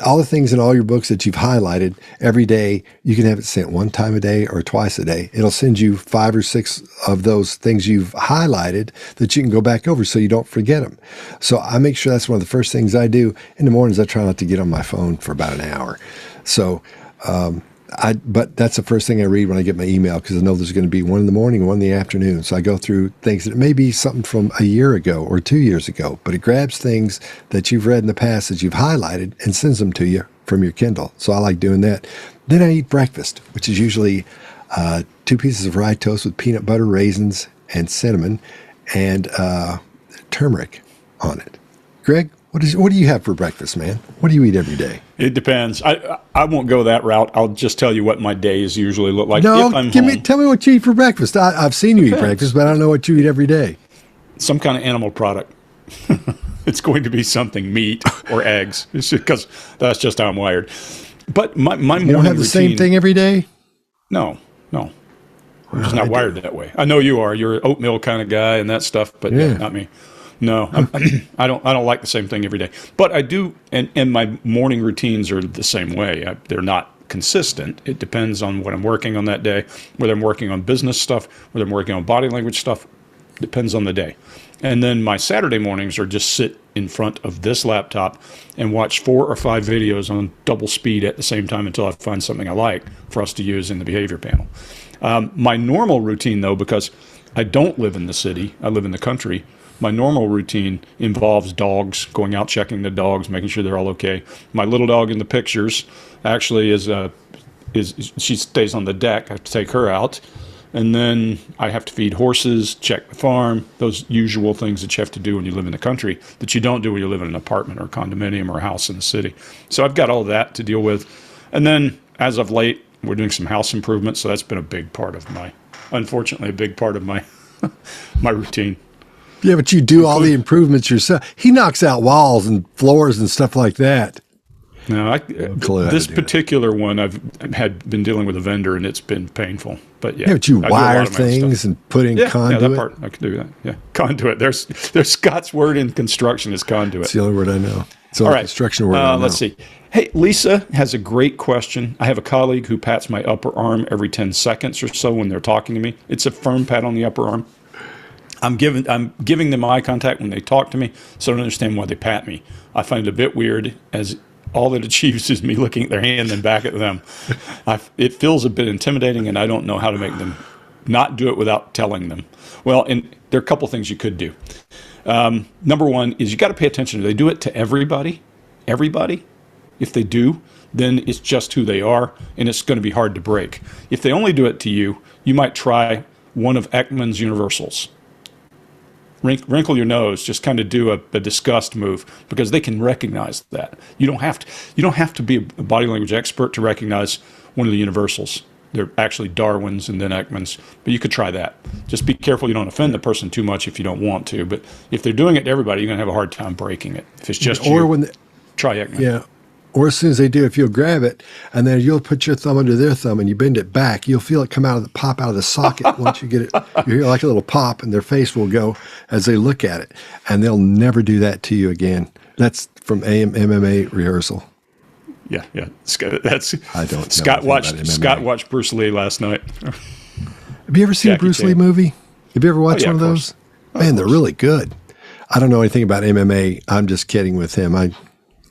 all the things in all your books that you've highlighted every day, you can have it sent one time a day or twice a day. It'll send you 5 or 6 of those things you've highlighted that you can go back over so you don't forget them. So I make sure that's one of the first things I do. In the mornings, I try not to get on my phone for about an hour. So, but that's the first thing I read when I get my email, because I know there's going to be one in the morning, one in the afternoon. So I go through things that may be something from a year ago or 2 years ago, but it grabs things that you've read in the past that you've highlighted and sends them to you from your Kindle. So I like doing that. Then I eat breakfast, which is usually 2 pieces of rye toast with peanut butter, raisins, and cinnamon, and turmeric on it. Greg, what do you have for breakfast, man? What do you eat every day? It depends. I won't go that route. I'll just tell you what my days usually look like. No, if I'm home. tell me what you eat for breakfast. I've seen you eat breakfast, but I don't know what you eat every day. Some kind of animal product. It's going to be something, meat or eggs, because that's just how I'm wired. But my morning You don't have the routine, same thing every day? No. I'm just not wired that way. I know you are. You're an oatmeal kind of guy and that stuff, but Yeah. not me. No, I don't like the same thing every day. But I do, and my morning routines are the same way. They're not consistent. It depends on what I'm working on that day, whether I'm working on business stuff, whether I'm working on body language stuff. Depends on the day. And then my Saturday mornings are just sit in front of this laptop and watch 4 or 5 videos on double speed at the same time until I find something I like for us to use in the behavior panel. My normal routine, though, because I don't live in the city, I live in the country, my normal routine involves dogs, going out, checking the dogs, making sure they're all okay. My little dog in the pictures actually is she stays on the deck. I have to take her out. And then I have to feed horses, check the farm, those usual things that you have to do when you live in the country that you don't do when you live in an apartment or a condominium or a house in the city. So I've got all that to deal with. And then as of late, we're doing some house improvements. So that's been unfortunately, a big part of my my routine. Yeah, but you do all the improvements yourself. He knocks out walls and floors and stuff like that. No, this particular one, I've been dealing with a vendor, and it's been painful. But yeah, but you wire things and put in conduit. Yeah, that part I can do that. Yeah, conduit. There's Scott's word in construction is conduit. It's the only word I know. It's the only construction word I know. Let's see. Hey, Lisa has a great question. I have a colleague who pats my upper arm every 10 seconds or so when they're talking to me. It's a firm pat on the upper arm. I'm giving them eye contact when they talk to me, so I don't understand why they pat me. I find it a bit weird, as all it achieves is me looking at their hand and back at them. It feels a bit intimidating, and I don't know how to make them not do it without telling them. Well, and there are a couple things you could do. Number one is you got to pay attention. Do they do it to everybody? Everybody? If they do, then it's just who they are, and it's going to be hard to break. If they only do it to you, you might try one of Ekman's universals. Wrinkle your nose, just kind of do a disgust move, because they can recognize that. You don't have to be a body language expert to recognize one of the universals. They're actually Darwin's and then Ekman's, but you could try that. Just be careful you don't offend the person too much if you don't want to. But if they're doing it to everybody, you're going to have a hard time breaking it. If it's just try Ekman. Yeah. Or as soon as they do, if you'll grab it and then you'll put your thumb under their thumb and you bend it back, you'll feel it pop out of the socket. Once you get it, you hear like a little pop, and their face will go as they look at it, and they'll never do that to you again. That's from MMA rehearsal. Yeah. That's I don't know. Scott watched Bruce Lee last night. Have you ever seen a Bruce Lee movie? Have you ever watched one of those? Man, they're really good. I don't know anything about MMA. I'm just kidding with him.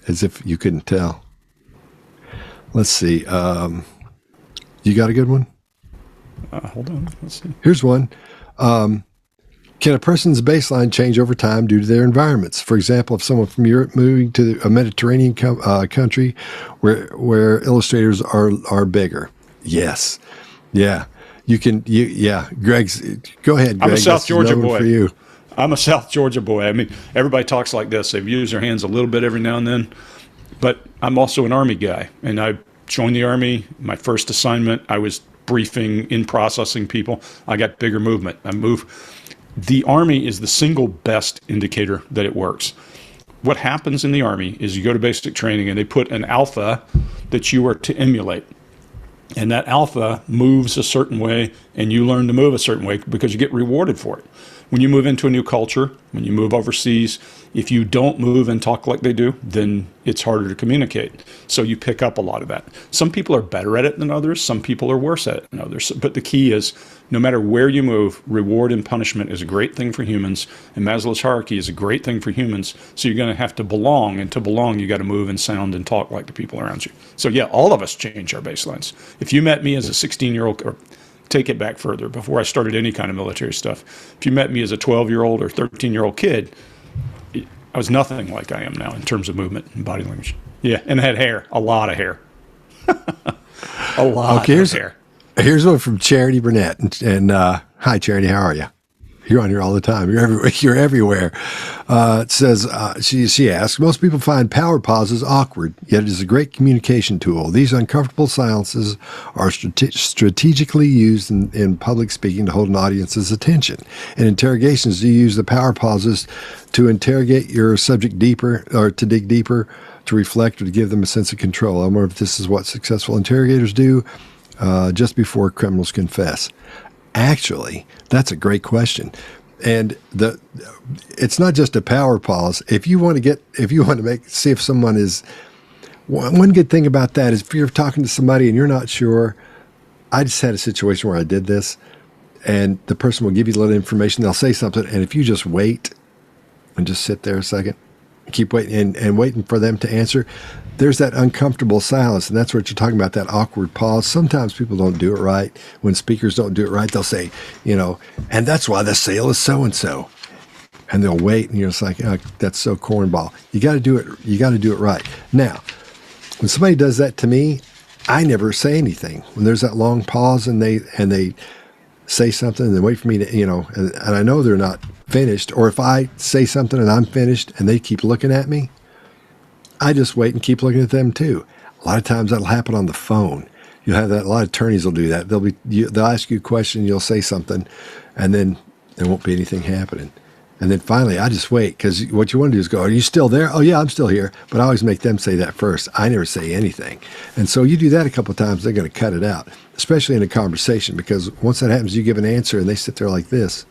As if you couldn't tell. Let's see. You got a good one? Hold on. Let's see. Here's one. Can a person's baseline change over time due to their environments? For example, if someone from Europe moving to a Mediterranean country where illustrators are bigger. Yes. Yeah. You can, Greg's, go ahead, Greg. I'm a South Georgia boy. For you. I'm a South Georgia boy. I mean, everybody talks like this. They've used their hands a little bit every now and then, but I'm also an Army guy, and I joined the Army. My first assignment, I was briefing, in processing people. I got bigger movement. The Army is the single best indicator that it works. What happens in the Army is you go to basic training and they put an alpha that you are to emulate. And that alpha moves a certain way, and you learn to move a certain way because you get rewarded for it. When you move into a new culture, when you move overseas, if you don't move and talk like they do, then it's harder to communicate. So you pick up a lot of that. Some people are better at it than others. Some people are worse at it than others. But the key is, no matter where you move, reward and punishment is a great thing for humans, and Maslow's hierarchy is a great thing for humans. So you're going to have to belong, and to belong, you got to move and sound and talk like the people around you. So yeah, all of us change our baselines. If you met me as a 16-year-old, or take it back further, before I started any kind of military stuff, if you met me as a 12-year-old or 13-year-old kid, I was nothing like I am now in terms of movement and body language. Yeah, and I had hair, a lot of hair. A lot of hair. Here's one from Charity Burnett. And hi, Charity, how are you? You're on here all the time. You're everywhere. It says, she asks, most people find power pauses awkward, yet it is a great communication tool. These uncomfortable silences are strategically used in public speaking to hold an audience's attention. In interrogations, you use the power pauses to interrogate your subject deeper, or to dig deeper, to reflect, or to give them a sense of control. I wonder if this is what successful interrogators do just before criminals confess. Actually, that's a great question. And it's not just a power pause. If you want to see if someone is, one good thing about that is if you're talking to somebody and you're not sure. I just had a situation where I did this, and the person will give you a little information. They'll say something, and if you just wait and just sit there a second, keep waiting and waiting for them to answer, there's that uncomfortable silence, and that's what you're talking about, that awkward pause. Sometimes people don't do it right. When speakers don't do it right, they'll say, and that's why the sale is so-and-so. And they'll wait, and you're just like, oh, that's so cornball. You got to do it. You got to do it right. Now, when somebody does that to me, I never say anything. When there's that long pause and they say something and they wait for me to, and I know they're not finished, or if I say something and I'm finished and they keep looking at me, I just wait and keep looking at them too. A lot of times that'll happen on the phone. You'll have that. A lot of attorneys will do that. They'll ask you a question, you'll say something, and then there won't be anything happening. And then finally, I just wait, because what you want to do is go, are you still there? Oh, yeah, I'm still here. But I always make them say that first. I never say anything. And so you do that a couple of times, they're going to cut it out, especially in a conversation, because once that happens, you give an answer and they sit there like this.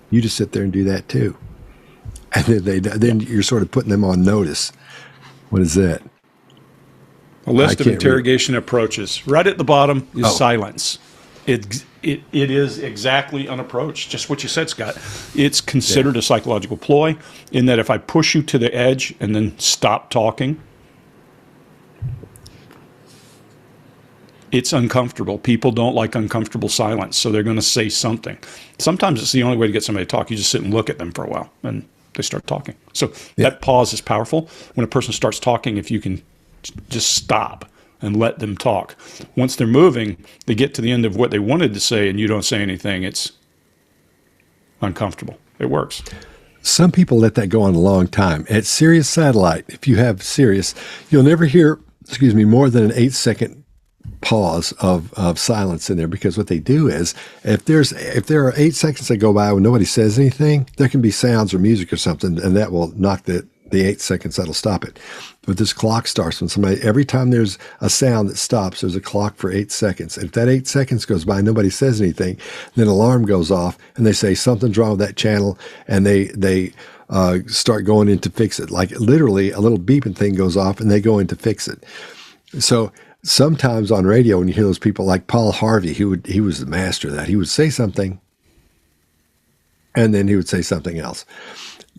You just sit there and do that too. And then you're sort of putting them on notice. What is that? A list of interrogation approaches. Right at the bottom is silence. It is exactly an approach, just what you said, Scott. It's considered a psychological ploy in that if I push you to the edge and then stop talking, it's uncomfortable. People don't like uncomfortable silence, so they're going to say something. Sometimes it's the only way to get somebody to talk. You just sit and look at them for a while, and they start talking. So that pause is powerful. When a person starts talking, if you can just stop and let them talk. Once they're moving, they get to the end of what they wanted to say and you don't say anything. It's uncomfortable. It works. Some people let that go on a long time. At Sirius Satellite, if you have Sirius, you'll never hear, more than an 8-second pause of silence in there, because what they do is if there are 8 seconds that go by when nobody says anything, there can be sounds or music or something, and that will knock the 8 seconds, that'll stop it. But this clock starts when every time there's a sound that stops, there's a clock for 8 seconds. And if that 8 seconds goes by and nobody says anything, then an alarm goes off and they say something's wrong with that channel, and they start going in to fix it. Like literally a little beeping thing goes off and they go in to fix it. So sometimes on radio, when you hear those people like Paul Harvey, he was the master of that. He would say something and then he would say something else.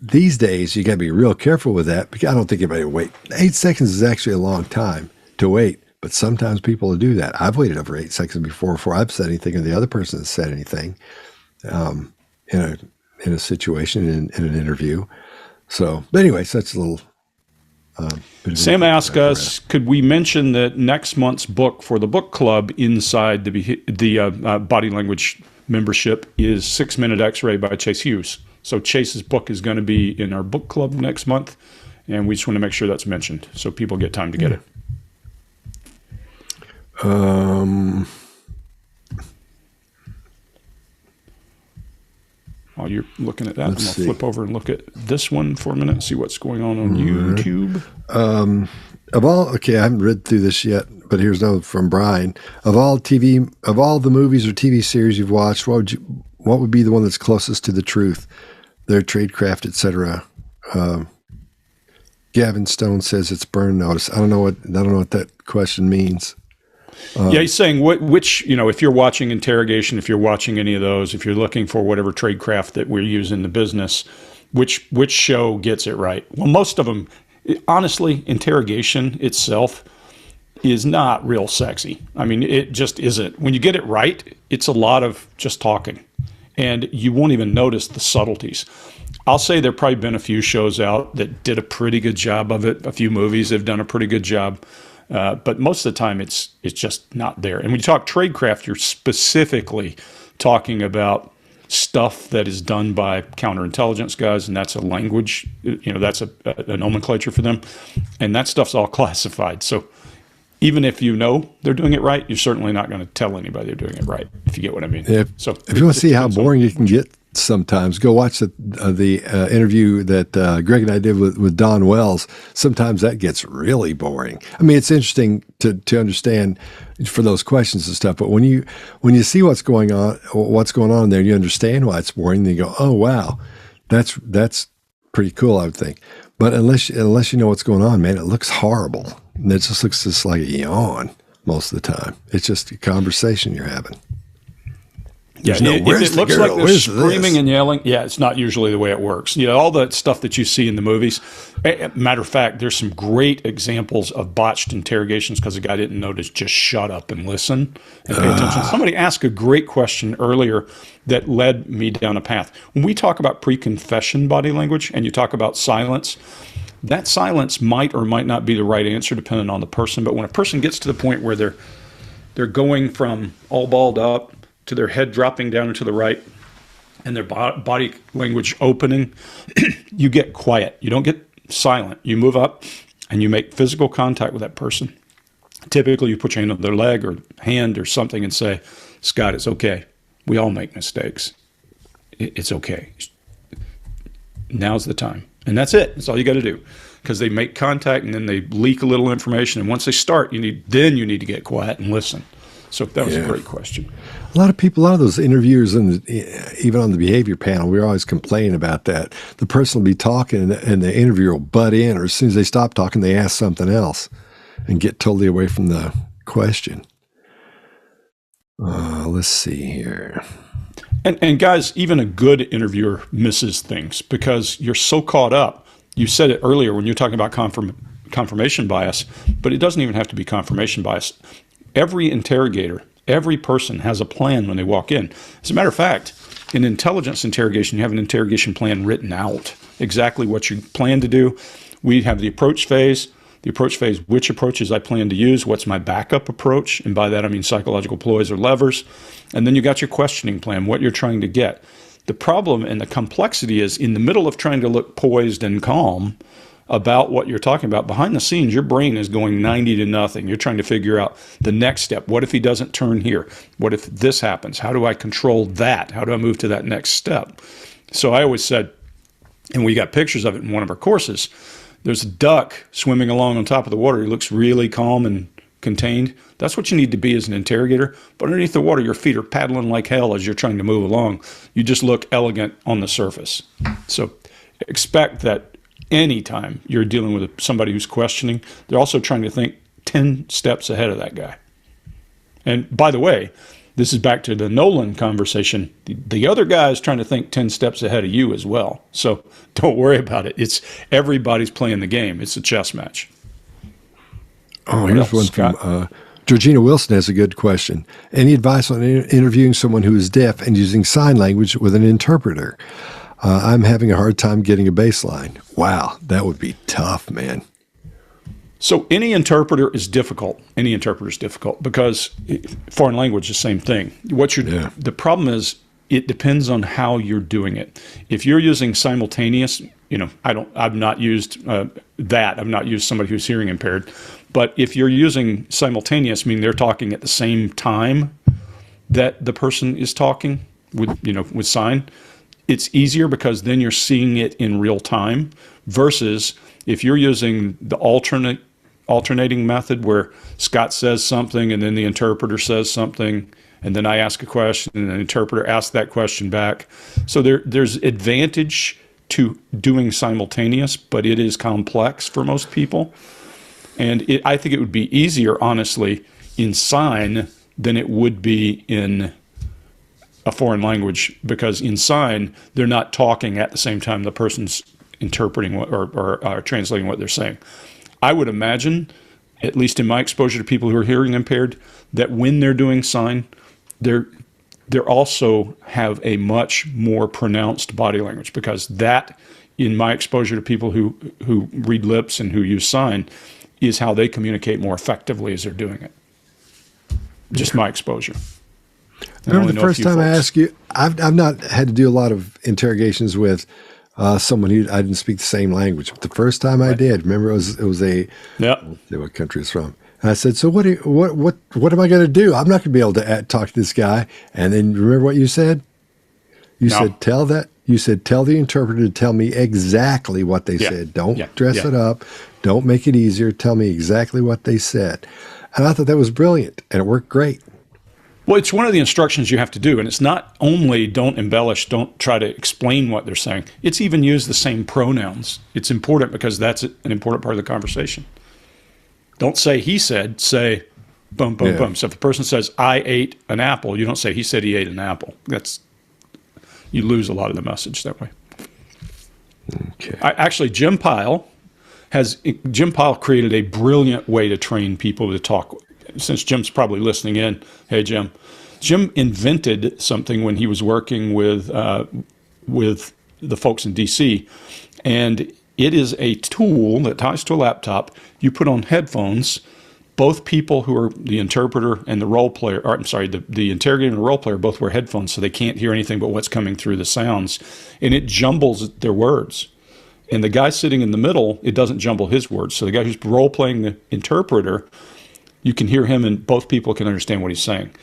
These days, you got to be real careful with that, because I don't think anybody will wait. 8 seconds is actually a long time to wait, but sometimes people will do that. I've waited over 8 seconds before I've said anything or the other person has said anything in in a situation in an interview. So, but anyway, so that's a little. Sam asked us, could we mention that next month's book for the book club inside the body language membership is 6-Minute X-Ray by Chase Hughes. So Chase's book is going to be in our book club next month, and we just want to make sure that's mentioned so people get time to get it. While you're looking at that, I'm going to flip over and look at this one for a minute and see what's going on YouTube. I haven't read through this yet, but here's another from Brian. Of all the movies or TV series you've watched, what would be the one that's closest to the truth? Their tradecraft, etc. Gavin Stone says it's Burn Notice. I don't know what that question means. Yeah, he's saying which, if you're watching Interrogation, if you're watching any of those, if you're looking for whatever tradecraft that we're using in the business, which show gets it right? Well, most of them, honestly, Interrogation itself is not real sexy. I mean, it just isn't. When you get it right, it's a lot of just talking, and you won't even notice the subtleties. I'll say there probably been a few shows out that did a pretty good job of it. A few movies have done a pretty good job. But most of the time, it's just not there. And when you talk tradecraft, you're specifically talking about stuff that is done by counterintelligence guys, and that's a language, that's a nomenclature for them. And that stuff's all classified. So even if you know they're doing it right, you're certainly not going to tell anybody they're doing it right, if you get what I mean. If you want to see how boring you can get sometimes, go watch the interview that Greg and I did with Don Wells. Sometimes that gets really boring. I mean, it's interesting to understand for those questions and stuff, but when you see what's going on there, you understand why it's boring. Then you go, oh wow, that's pretty cool, I would think. But unless you know what's going on, man, it looks horrible. And it just looks just like a yawn most of the time. It's just a conversation you're having. Yeah, if it looks like they're screaming and yelling, it's not usually the way it works. All that stuff that you see in the movies. Matter of fact, there's some great examples of botched interrogations because the guy didn't know to just shut up and listen and pay attention. Somebody asked a great question earlier that led me down a path. When we talk about pre-confession body language and you talk about silence, that silence might or might not be the right answer depending on the person. But when a person gets to the point where they're going from all balled up to their head dropping down and to the right, and their body language opening, you get quiet. You don't get silent. You move up and you make physical contact with that person. Typically, you put your hand on their leg or hand or something and say, Scott, it's okay. We all make mistakes. It's okay. Now's the time. And that's it. That's all you got to do. Because they make contact and then they leak a little information. And once they start, you need to get quiet and listen. So that was a great question. A lot of those interviewers, even on the behavior panel, we always complain about that. The person will be talking and the interviewer will butt in, or as soon as they stop talking, they ask something else and get totally away from the question. Let's see here. And guys, even a good interviewer misses things because you're so caught up. You said it earlier when you're talking about confirmation bias, but it doesn't even have to be confirmation bias. Every interrogator, every person has a plan when they walk in. As a matter of fact, in intelligence interrogation, you have an interrogation plan written out, exactly what you plan to do. We have the approach phase, which approaches I plan to use, what's my backup approach, and by that I mean psychological ploys or levers. And then you got your questioning plan, what you're trying to get. The problem and the complexity is in the middle of trying to look poised and calm about what you're talking about, behind the scenes, your brain is going 90 to nothing. You're trying to figure out the next step. What if he doesn't turn here? What if this happens? How do I control that? How do I move to that next step? So I always said, and we got pictures of it in one of our courses, there's a duck swimming along on top of the water. He looks really calm and contained. That's what you need to be as an interrogator. But underneath the water, your feet are paddling like hell as you're trying to move along. You just look elegant on the surface. So expect that anytime you're dealing with somebody who's questioning, they're also trying to think 10 steps ahead of that guy. And by the way, this is back to the Nolan conversation. The other guy is trying to think 10 steps ahead of you as well. So don't worry about it. It's everybody's playing the game. It's a chess match. Oh, here's one from Georgina Wilson has a good question. Any advice on interviewing someone who is deaf and using sign language with an interpreter? I'm having a hard time getting a baseline. Wow, that would be tough, man. So any interpreter is difficult. Any interpreter is difficult because foreign language is the same thing. The problem is it depends on how you're doing it. If you're using simultaneous, I've not used that. I've not used somebody who's hearing impaired. But if you're using simultaneous, meaning they're talking at the same time that the person is talking with sign, it's easier because then you're seeing it in real time versus if you're using the alternating method where Scott says something and then the interpreter says something and then I ask a question and the interpreter asks that question back. So there's advantage to doing simultaneous, but it is complex for most people. And I think it would be easier, honestly, in sign than it would be in a foreign language, because in sign, they're not talking at the same time the person's interpreting or translating what they're saying. I would imagine, at least in my exposure to people who are hearing impaired, that when they're doing sign, they're also have a much more pronounced body language, because that, in my exposure to people who read lips and who use sign, is how they communicate more effectively as they're doing it. Just my exposure. Remember the first time I asked you, I've not had to do a lot of interrogations with someone who I didn't speak the same language. But the first time I did, remember it was a let's see what country it's from. And I said, so what am I going to do? I'm not going to be able to talk to this guy. And then remember what you said? You said tell the interpreter to tell me exactly what they said. Don't dress it up. Don't make it easier. Tell me exactly what they said. And I thought that was brilliant, and it worked great. Well, it's one of the instructions you have to do, and it's not only don't embellish, don't try to explain what they're saying. It's even use the same pronouns. It's important because that's an important part of the conversation. Don't say he said, say boom, boom, boom. So if the person says, I ate an apple, you don't say he said he ate an apple. You lose a lot of the message that way. Okay. Actually, Jim Pyle created a brilliant way to train people to talk. Since Jim's probably listening in, hey, Jim. Jim invented something when he was working with the folks in D.C., and it is a tool that ties to a laptop. You put on headphones. Both people who are the interpreter and the role player, the interrogator and the role player both wear headphones so they can't hear anything but what's coming through the sounds, and it jumbles their words. And the guy sitting in the middle, it doesn't jumble his words. So the guy who's role-playing the interpreter, you can hear him and both people can understand what he's saying.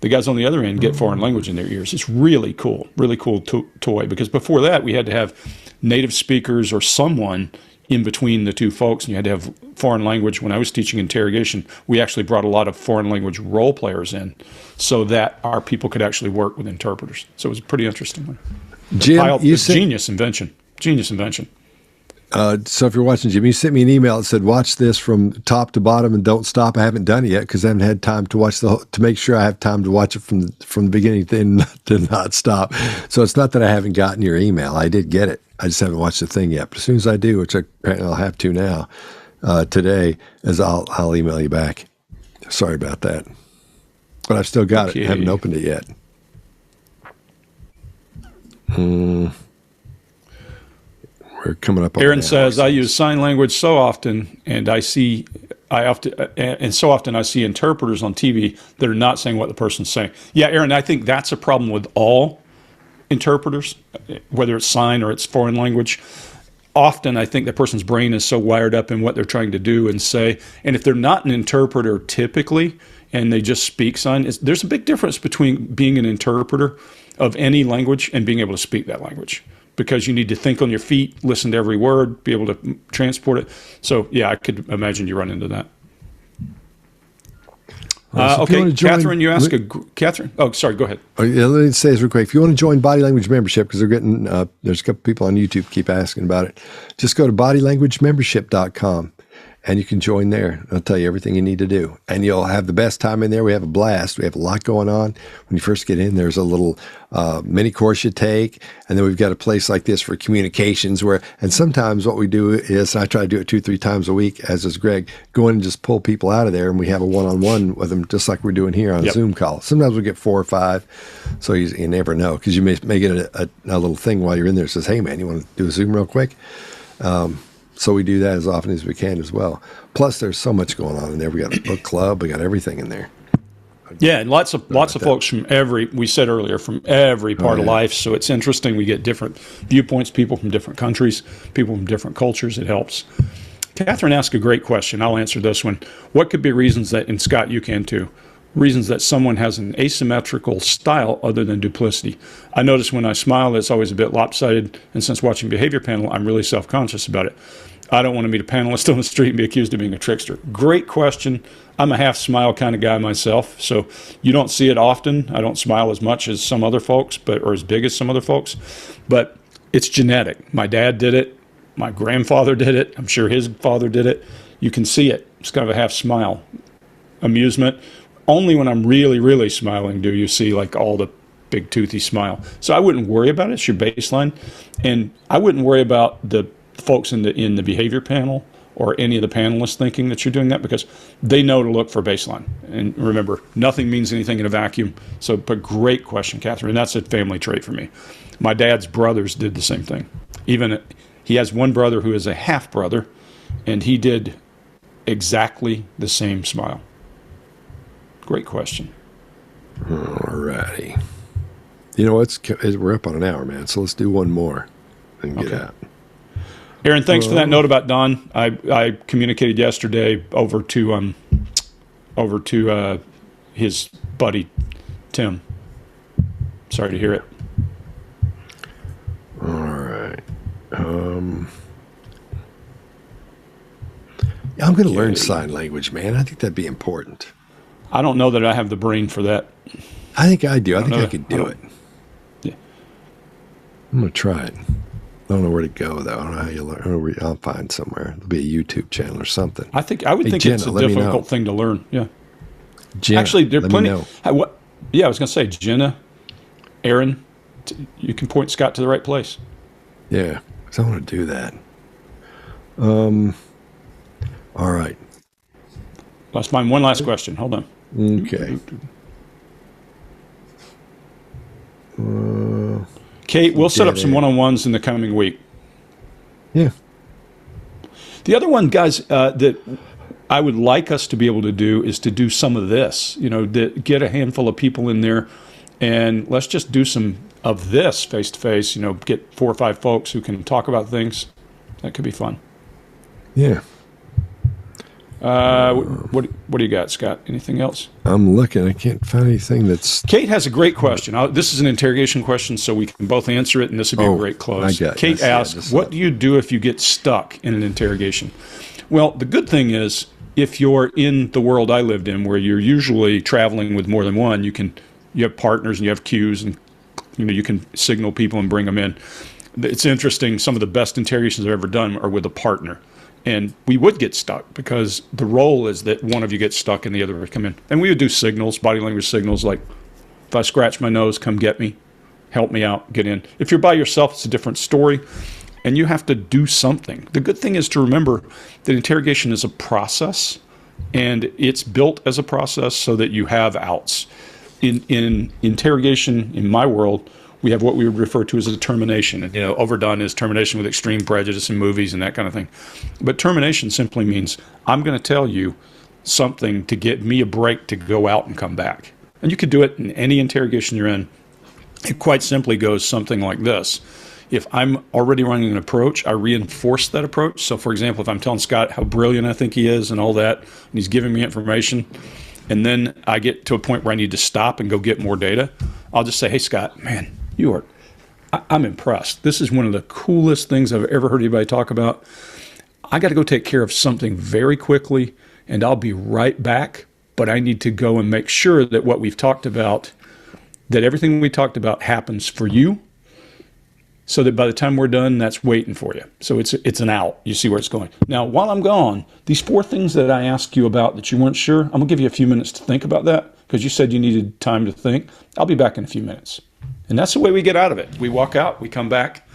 The guys on the other end get foreign language in their ears. It's really cool toy, because before that we had to have native speakers or someone in between the two folks, and you had to have foreign language. When I was teaching interrogation, we actually brought a lot of foreign language role players in so that our people could actually work with interpreters. So it was a pretty interesting one. Jim, Genius invention. So if you're watching, Jim, you sent me an email that said, watch this from top to bottom and don't stop. I haven't done it yet because I haven't had time to watch to make sure I have time to watch it from the beginning to not stop. So it's not that I haven't gotten your email. I did get it. I just haven't watched the thing yet. But as soon as I do, which apparently I'll have to now, today, I'll email you back. Sorry about that. But I've still got it. I haven't opened it yet. We're coming up on Aaron says, I use sign language so often, and I see interpreters on TV that are not saying what the person's saying. Yeah, Aaron, I think that's a problem with all interpreters, whether it's sign or it's foreign language. Often, I think the person's brain is so wired up in what they're trying to do and say, and if they're not an interpreter typically, and they just speak sign, there's a big difference between being an interpreter of any language and being able to speak that language. Because you need to think on your feet, listen to every word, be able to transport it. So, yeah, I could imagine you run into that. Okay, Catherine, you ask Catherine. Oh, sorry, go ahead. Let me say this real quick. If you want to join Body Language Membership, because they're getting, there's a couple people on YouTube keep asking about it, just go to bodylanguagemembership.com. and you can join there. I'll tell you everything you need to do, and you'll have the best time in there. We have a blast. We have a lot going on. When you first get in, there's a little mini course you take, and then we've got a place like this for communications and sometimes what we do is, and I try to do it 2-3 times a week, as does Greg, go in and just pull people out of there, and we have a one-on-one with them, just like we're doing here on a Zoom call. Sometimes we get 4 or 5, so you never know, because you may get a little thing while you're in there that says, hey man, you want to do a Zoom real quick? So we do that as often as we can as well. Plus, there's so much going on in there. We got a book club. We got everything in there. Yeah, and lots of folks from we said earlier, from every part of life. So it's interesting. We get different viewpoints, people from different countries, people from different cultures. It helps. Catherine asked a great question. I'll answer this one. What could be reasons that, and Scott, you can too, reasons that someone has an asymmetrical style other than duplicity? I notice when I smile, it's always a bit lopsided. And since watching Behavior Panel, I'm really self-conscious about it. I don't want to meet a panelist on the street and be accused of being a trickster. Great question. I'm a half smile kind of guy myself, so you don't see it often. I don't smile as much as some other folks, or as big as some other folks, but it's genetic. My dad did it. My grandfather did it. I'm sure his father did it. You can see it. It's kind of a half smile. Amusement. Only when I'm really, really smiling do you see like all the big toothy smile. So I wouldn't worry about it. It's your baseline. And I wouldn't worry about the folks in the behavior panel or any of the panelists thinking that you're doing that, because they know to look for baseline. And remember, nothing means anything in a vacuum. So, but great question, Catherine. And that's a family trait for me. My dad's brothers did the same thing. He has one brother who is a half brother, and he did exactly the same smile. Great question. All righty. You know, we're up on an hour, man. So let's do one more and get out. Aaron, thanks for that note about Don. I communicated yesterday over to his buddy Tim. Sorry to hear it. All right. I'm going to learn sign language, man. I think that'd be important. I don't know that I have the brain for that. I think I do. I think I could do it. Yeah. I'm going to try it. I don't know where to go, though. I don't know how you learn. I'll find somewhere. There'll be a YouTube channel or something. I would think Jenna, it's a difficult thing to learn. Yeah. Jenna, actually, there are plenty. Yeah, I was going to say, Jenna, Aaron, you can point Scott to the right place. Yeah, because I want to do that. All right. Let's find one last question. Hold on. Okay. Kate, we'll set up some one-on-ones in the coming week. Yeah. The other one, guys, that I would like us to be able to do is to do some of this. Get a handful of people in there, and let's just do some of this face-to-face. Get 4 or 5 folks who can talk about things. That could be fun. Yeah. What do you got, Scott? Anything else? I'm looking. I can't find anything that's... Kate has a great question. This is an interrogation question, so we can both answer it, and this would be a great close. Kate asks, what do you do if you get stuck in an interrogation? Well, the good thing is, if you're in the world I lived in, where you're usually traveling with more than one, you have partners and you have cues, and you can signal people and bring them in. It's interesting. Some of the best interrogations I've ever done are with a partner. And we would get stuck because the role is that one of you gets stuck and the other would come in. And we would do signals, body language signals, like if I scratch my nose, come get me, help me out, get in. If you're by yourself, it's a different story, and you have to do something. The good thing is to remember that interrogation is a process, and it's built as a process so that you have outs. In interrogation, in my world, we have what we would refer to as a termination. And, overdone is termination with extreme prejudice in movies and that kind of thing. But termination simply means I'm going to tell you something to get me a break to go out and come back. And you could do it in any interrogation you're in. It quite simply goes something like this. If I'm already running an approach, I reinforce that approach. So, for example, if I'm telling Scott how brilliant I think he is and all that, and he's giving me information, and then I get to a point where I need to stop and go get more data, I'll just say, hey, Scott, man, I'm impressed. This is one of the coolest things I've ever heard anybody talk about. I got to go take care of something very quickly, and I'll be right back. But I need to go and make sure that what we've talked about, that everything we talked about happens for you, so that by the time we're done, that's waiting for you. So it's an out. You see where it's going. Now, while I'm gone, these 4 things that I asked you about that you weren't sure, I'm going to give you a few minutes to think about that because you said you needed time to think. I'll be back in a few minutes. And that's the way we get out of it. We walk out, we come back,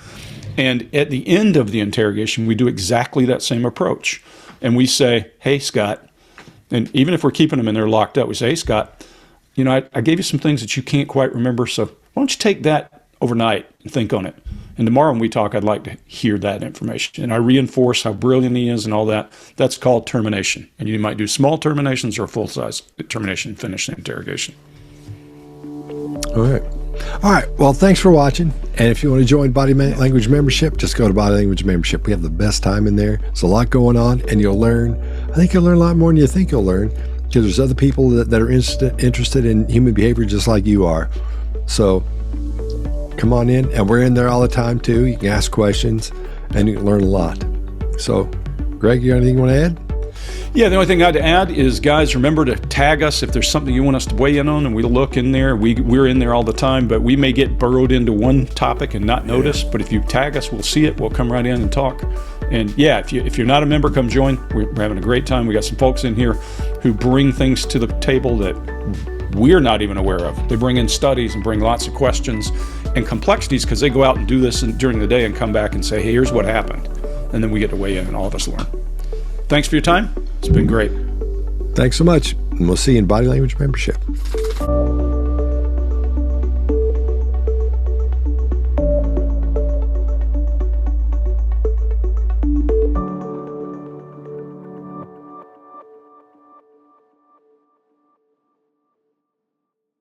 and at the end of the interrogation, we do exactly that same approach. And we say, hey, Scott, and even if we're keeping them and they're locked up, we say, hey, Scott, I gave you some things that you can't quite remember, so why don't you take that overnight and think on it? And tomorrow when we talk, I'd like to hear that information. And I reinforce how brilliant he is and all that. That's called termination. And you might do small terminations or full-size termination and finish the interrogation. All right. All right. Well, thanks for watching. And if you want to join Body Language Membership, just go to Body Language Membership. We have the best time in there. There's a lot going on, and you'll learn. I think you'll learn a lot more than you think you'll learn because there's other people that are interested in human behavior just like you are. So come on in, and we're in there all the time too. You can ask questions, and you can learn a lot. So, Greg, you got anything you want to add? Yeah, the only thing I'd add is, guys, remember to tag us if there's something you want us to weigh in on, and we look in there. We're in there all the time, but we may get burrowed into one topic and not notice. But if you tag us, we'll see it. We'll come right in and talk. And yeah, if you're not a member, come join. We're having a great time. We got some folks in here who bring things to the table that we're not even aware of. They bring in studies and bring lots of questions and complexities because they go out and do this during the day and come back and say, hey, here's what happened. And then we get to weigh in and all of us learn. Thanks for your time. It's been great. Thanks so much. And we'll see you in Body Language Membership.